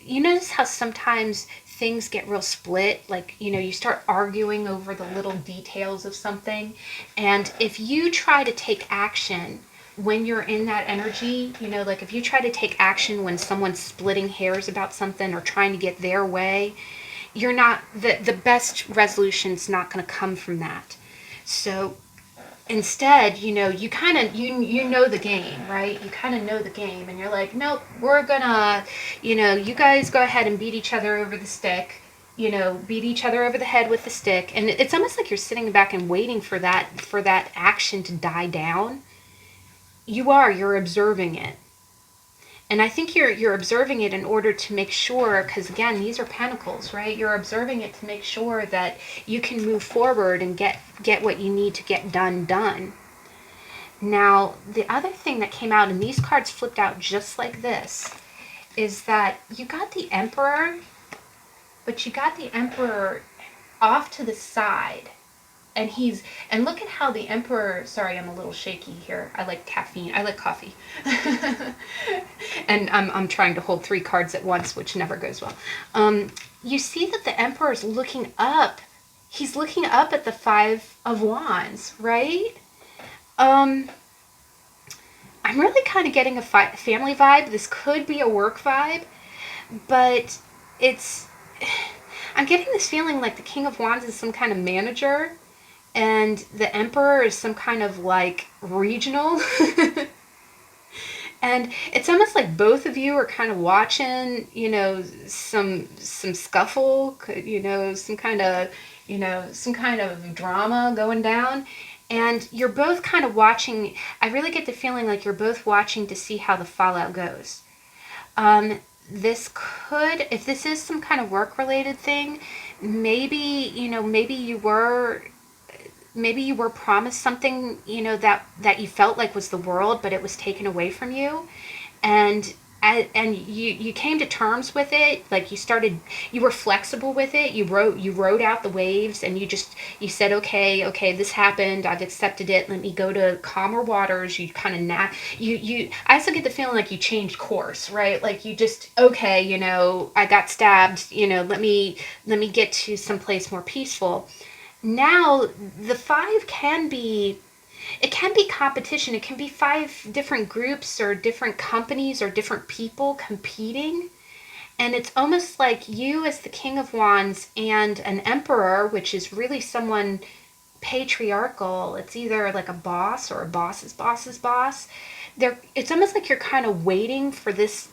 You notice how sometimes things get real split, like, you start arguing over the little details of something. And if you try to take action when you're in that energy, like if you try to take action when someone's splitting hairs about something or trying to get their way, you're not, the best resolution's not going to come from that. So instead, you kind of, you know the game, right? You kind of know the game, and you're like, nope, we're gonna, you guys go ahead and beat each other over the stick, beat each other over the head with the stick. And it's almost like you're sitting back and waiting for that action to die down. You're observing it. And I think you're observing it in order to make sure, because again, these are pentacles, right? You're observing it to make sure that you can move forward and get what you need to get done. Now, the other thing that came out, and these cards flipped out just like this, is that you got the Emperor, but you got the Emperor off to the side. And look at how the Emperor, sorry, I'm a little shaky here. I like caffeine. I like coffee. And I'm trying to hold 3 cards at once, which never goes well. You see that the Emperor's looking up. He's looking up at the 5 of Wands, right? I'm really kind of getting a family vibe. This could be a work vibe, but I'm getting this feeling like the King of Wands is some kind of manager, and the Emperor is some kind of like regional. And it's almost like both of you are kind of watching, some scuffle, some kind of drama going down. And you're both kind of watching. I really get the feeling like you're both watching to see how the fallout goes. This could, if this is some kind of work related thing, maybe, maybe you were promised something, that you felt like was the world, but it was taken away from you. And you came to terms with it. Like you were flexible with it. You rode out the waves, and you said, okay, this happened. I've accepted it. Let me go to calmer waters. You kind of I also get the feeling like you changed course, right? Like you just, okay, I got stabbed. Let me get to someplace more peaceful. Now the five can be, it can be competition. It can be five different groups or different companies or different people competing. And it's almost like you as the King of Wands and an Emperor, which is really someone patriarchal. It's either like a boss or a boss's boss's boss. It's almost like you're kind of waiting for this,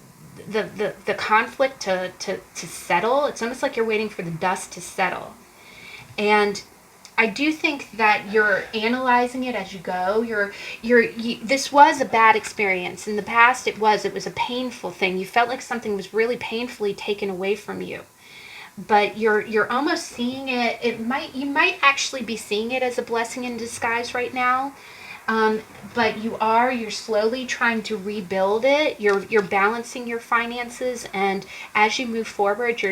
the conflict to settle. It's almost like you're waiting for the dust to settle. And I do think that you're analyzing it as you go. This was a bad experience. In the past, it was a painful thing. You felt like something was really painfully taken away from you. But you're almost seeing it. You might actually be seeing it as a blessing in disguise right now. But you're slowly trying to rebuild it. You're balancing your finances, and as you move forward,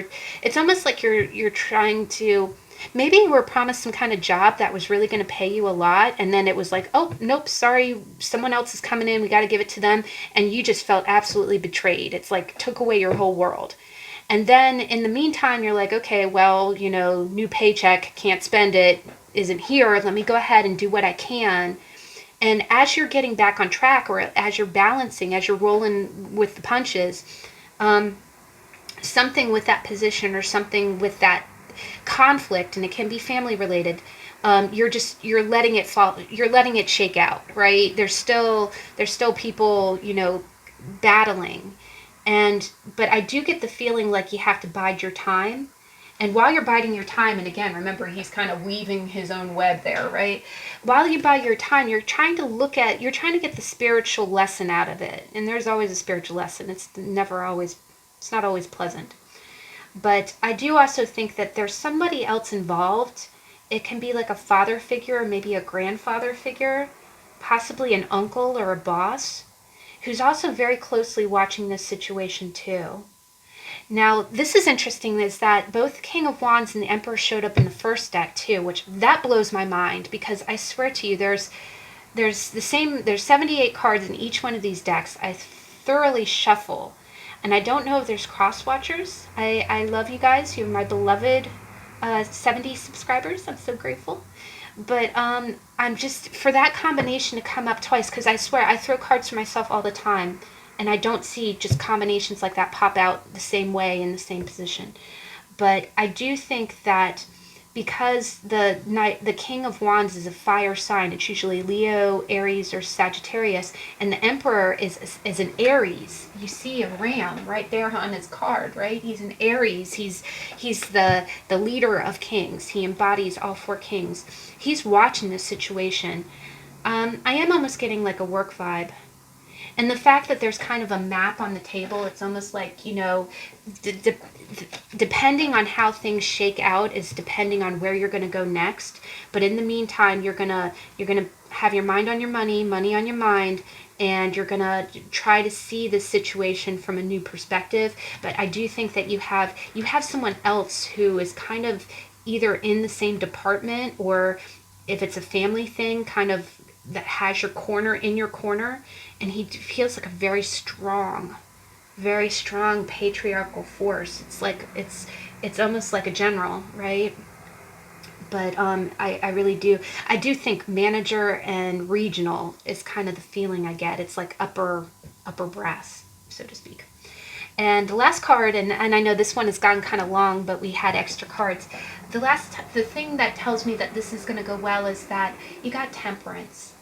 it's almost like you're trying to. Maybe you were promised some kind of job that was really going to pay you a lot, and then it was like, oh, nope, sorry, someone else is coming in, we got to give it to them, and you just felt absolutely betrayed. It's like took away your whole world. And then in the meantime, you're like, okay, well, new paycheck, can't spend it, isn't here, let me go ahead and do what I can. And as you're getting back on track, or as you're balancing, as you're rolling with the punches, something with that position or something with that conflict, and it can be family related, you're letting it fall, you're letting it shake out, right? There's still people, battling. But I do get the feeling like you have to bide your time. And while you're biding your time, and again, remember, he's kind of weaving his own web there, right? While you bide your time, you're trying to get the spiritual lesson out of it. And there's always a spiritual lesson. It's not always pleasant. But I do also think that there's somebody else involved. It can be like a father figure, or maybe a grandfather figure, possibly an uncle or a boss, who's also very closely watching this situation too. Now, this is interesting, is that both King of Wands and the Emperor showed up in the first deck too, which that blows my mind, because I swear to you, there's 78 cards in each one of these decks. I thoroughly shuffle. And I don't know if there's cross-watchers. I love you guys. You're my beloved 70 subscribers. I'm so grateful. But I'm just, for that combination to come up twice, because I swear I throw cards for myself all the time, and I don't see just combinations like that pop out the same way in the same position. But I do think that because the King of Wands is a fire sign, it's usually Leo, Aries, or Sagittarius, and the Emperor is an Aries. You see a ram right there on his card, right? He's an Aries. He's the leader of kings. He embodies all four kings. He's watching this situation. I am almost getting like a work vibe. And the fact that there's kind of a map on the table, it's almost like, depending on how things shake out is depending on where you're going to go next. But in the meantime, you're gonna have your mind on your money on your mind, and you're going to try to see the situation from a new perspective. But I do think that you have someone else who is kind of either in the same department, or if it's a family thing, kind of that has your corner, and he feels like a very strong patriarchal force. It's like it's almost like a general, right? But I really do. I do think manager and regional is kind of the feeling I get. It's like upper brass, so to speak. And the last card, and I know this one has gone kind of long, but we had extra cards. The thing that tells me that this is going to go well is that you got temperance.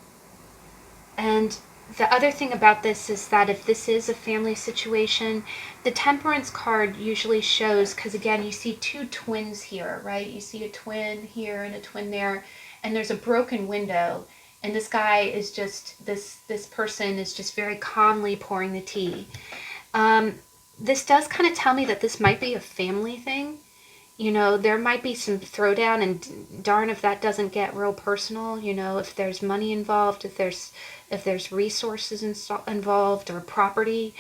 And the other thing about this is that if this is a family situation, the Temperance card usually shows, because again, you see two twins here, right? You see a twin here and a twin there, and there's a broken window, and this guy is just, this person is just very calmly pouring the tea. This does kind of tell me that this might be a family thing. You know, there might be some throwdown, and darn if that doesn't get real personal. You know, if there's money involved, if there's resources involved or property,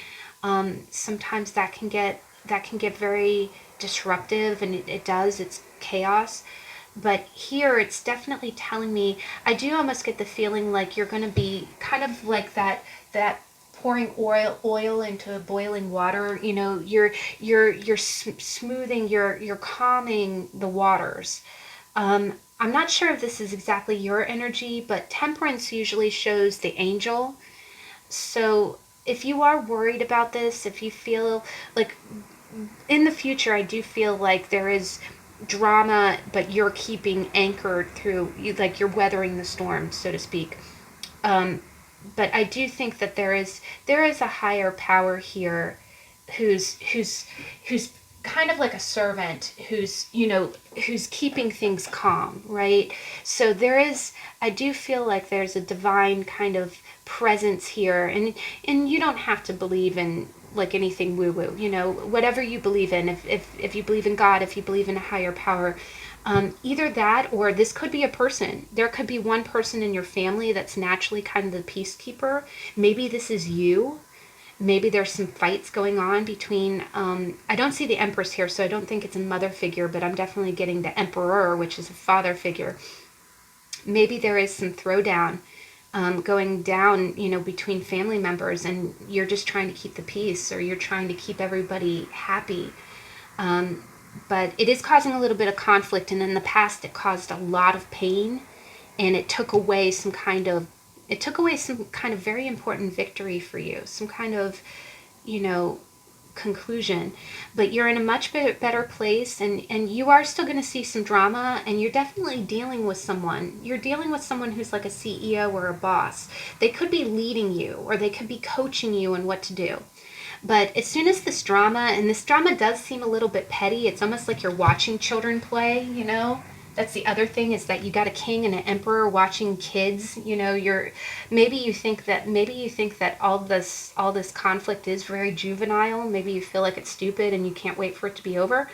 sometimes that can get very disruptive, and it does. It's chaos. But here, it's definitely telling me. I do almost get the feeling like you're going to be kind of like that pouring oil into boiling water. You know, you're smoothing, you're calming the waters. I'm not sure if this is exactly your energy, but Temperance usually shows the angel. So if you are worried about this, if you feel like in the future, I do feel like there is drama, but you're keeping anchored through, like you're weathering the storm, so to speak. Um, but I do think that there is a higher power here, who's kind of like a servant, who's keeping things calm, right? So I do feel like there's a divine kind of presence here, and you don't have to believe in like anything woo woo, whatever you believe in. If you believe in God, if you believe in a higher power, either that, or this could be a person. There could be one person in your family that's naturally kind of the peacekeeper. Maybe this is you. Maybe there's some fights going on between, I don't see the Empress here, so I don't think it's a mother figure, but I'm definitely getting the Emperor, which is a father figure. Maybe there is some throwdown going down, between family members, and you're just trying to keep the peace, or you're trying to keep everybody happy. But it is causing a little bit of conflict, and in the past it caused a lot of pain, and it took away some kind of very important victory for you, some kind of, you know, conclusion. But you're in a much better place, and you are still going to see some drama, and you're definitely dealing with someone. You're dealing with someone who's like a CEO or a boss. They could be leading you, or they could be coaching you in what to do. But as soon as this drama, and this drama does seem a little bit petty, it's almost like you're watching children play. That's the other thing, is that you got a king and an emperor watching kids. Maybe you think that all this conflict is very juvenile. Maybe you feel like it's stupid and you can't wait for it to be over.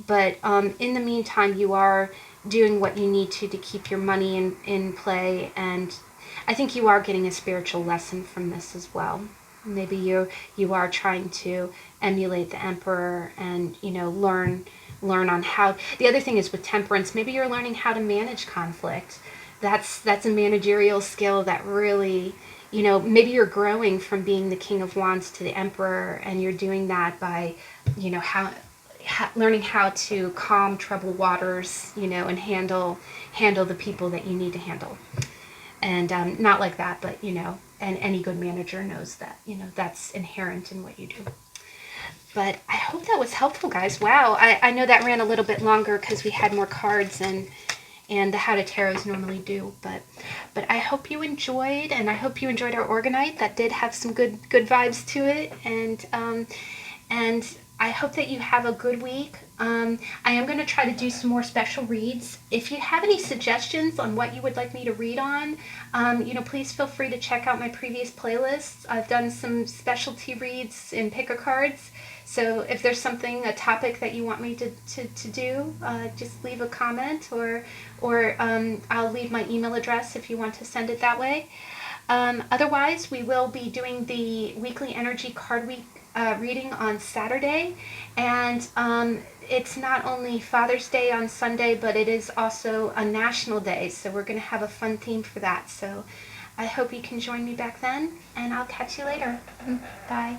But in the meantime, you are doing what you need to keep your money in play, and I think you are getting a spiritual lesson from this as well. Maybe you are trying to emulate the emperor, and learn on how. The other thing is with Temperance, maybe you're learning how to manage conflict. That's a managerial skill that really, maybe you're growing from being the King of Wands to the Emperor, and you're doing that by, learning how to calm troubled waters, and handle the people that you need to handle. And not like that, but and any good manager knows that that's inherent in what you do. But I hope that was helpful, guys. Wow, I know that ran a little bit longer because we had more cards and the How to Tarots normally do. But I hope you enjoyed, and I hope you enjoyed our Orgonite. That did have some good vibes to it, and I hope that you have a good week. I am going to try to do some more special reads. If you have any suggestions on what you would like me to read on, please feel free to check out my previous playlists. I've done some specialty reads in picker cards. So if there's a topic that you want me to do, just leave a comment, or I'll leave my email address if you want to send it that way. Otherwise, we will be doing the weekly energy card week reading on Saturday, and it's not only Father's Day on Sunday, but it is also a national day, so we're going to have a fun theme for that. So I hope you can join me back then, and I'll catch you later. Bye.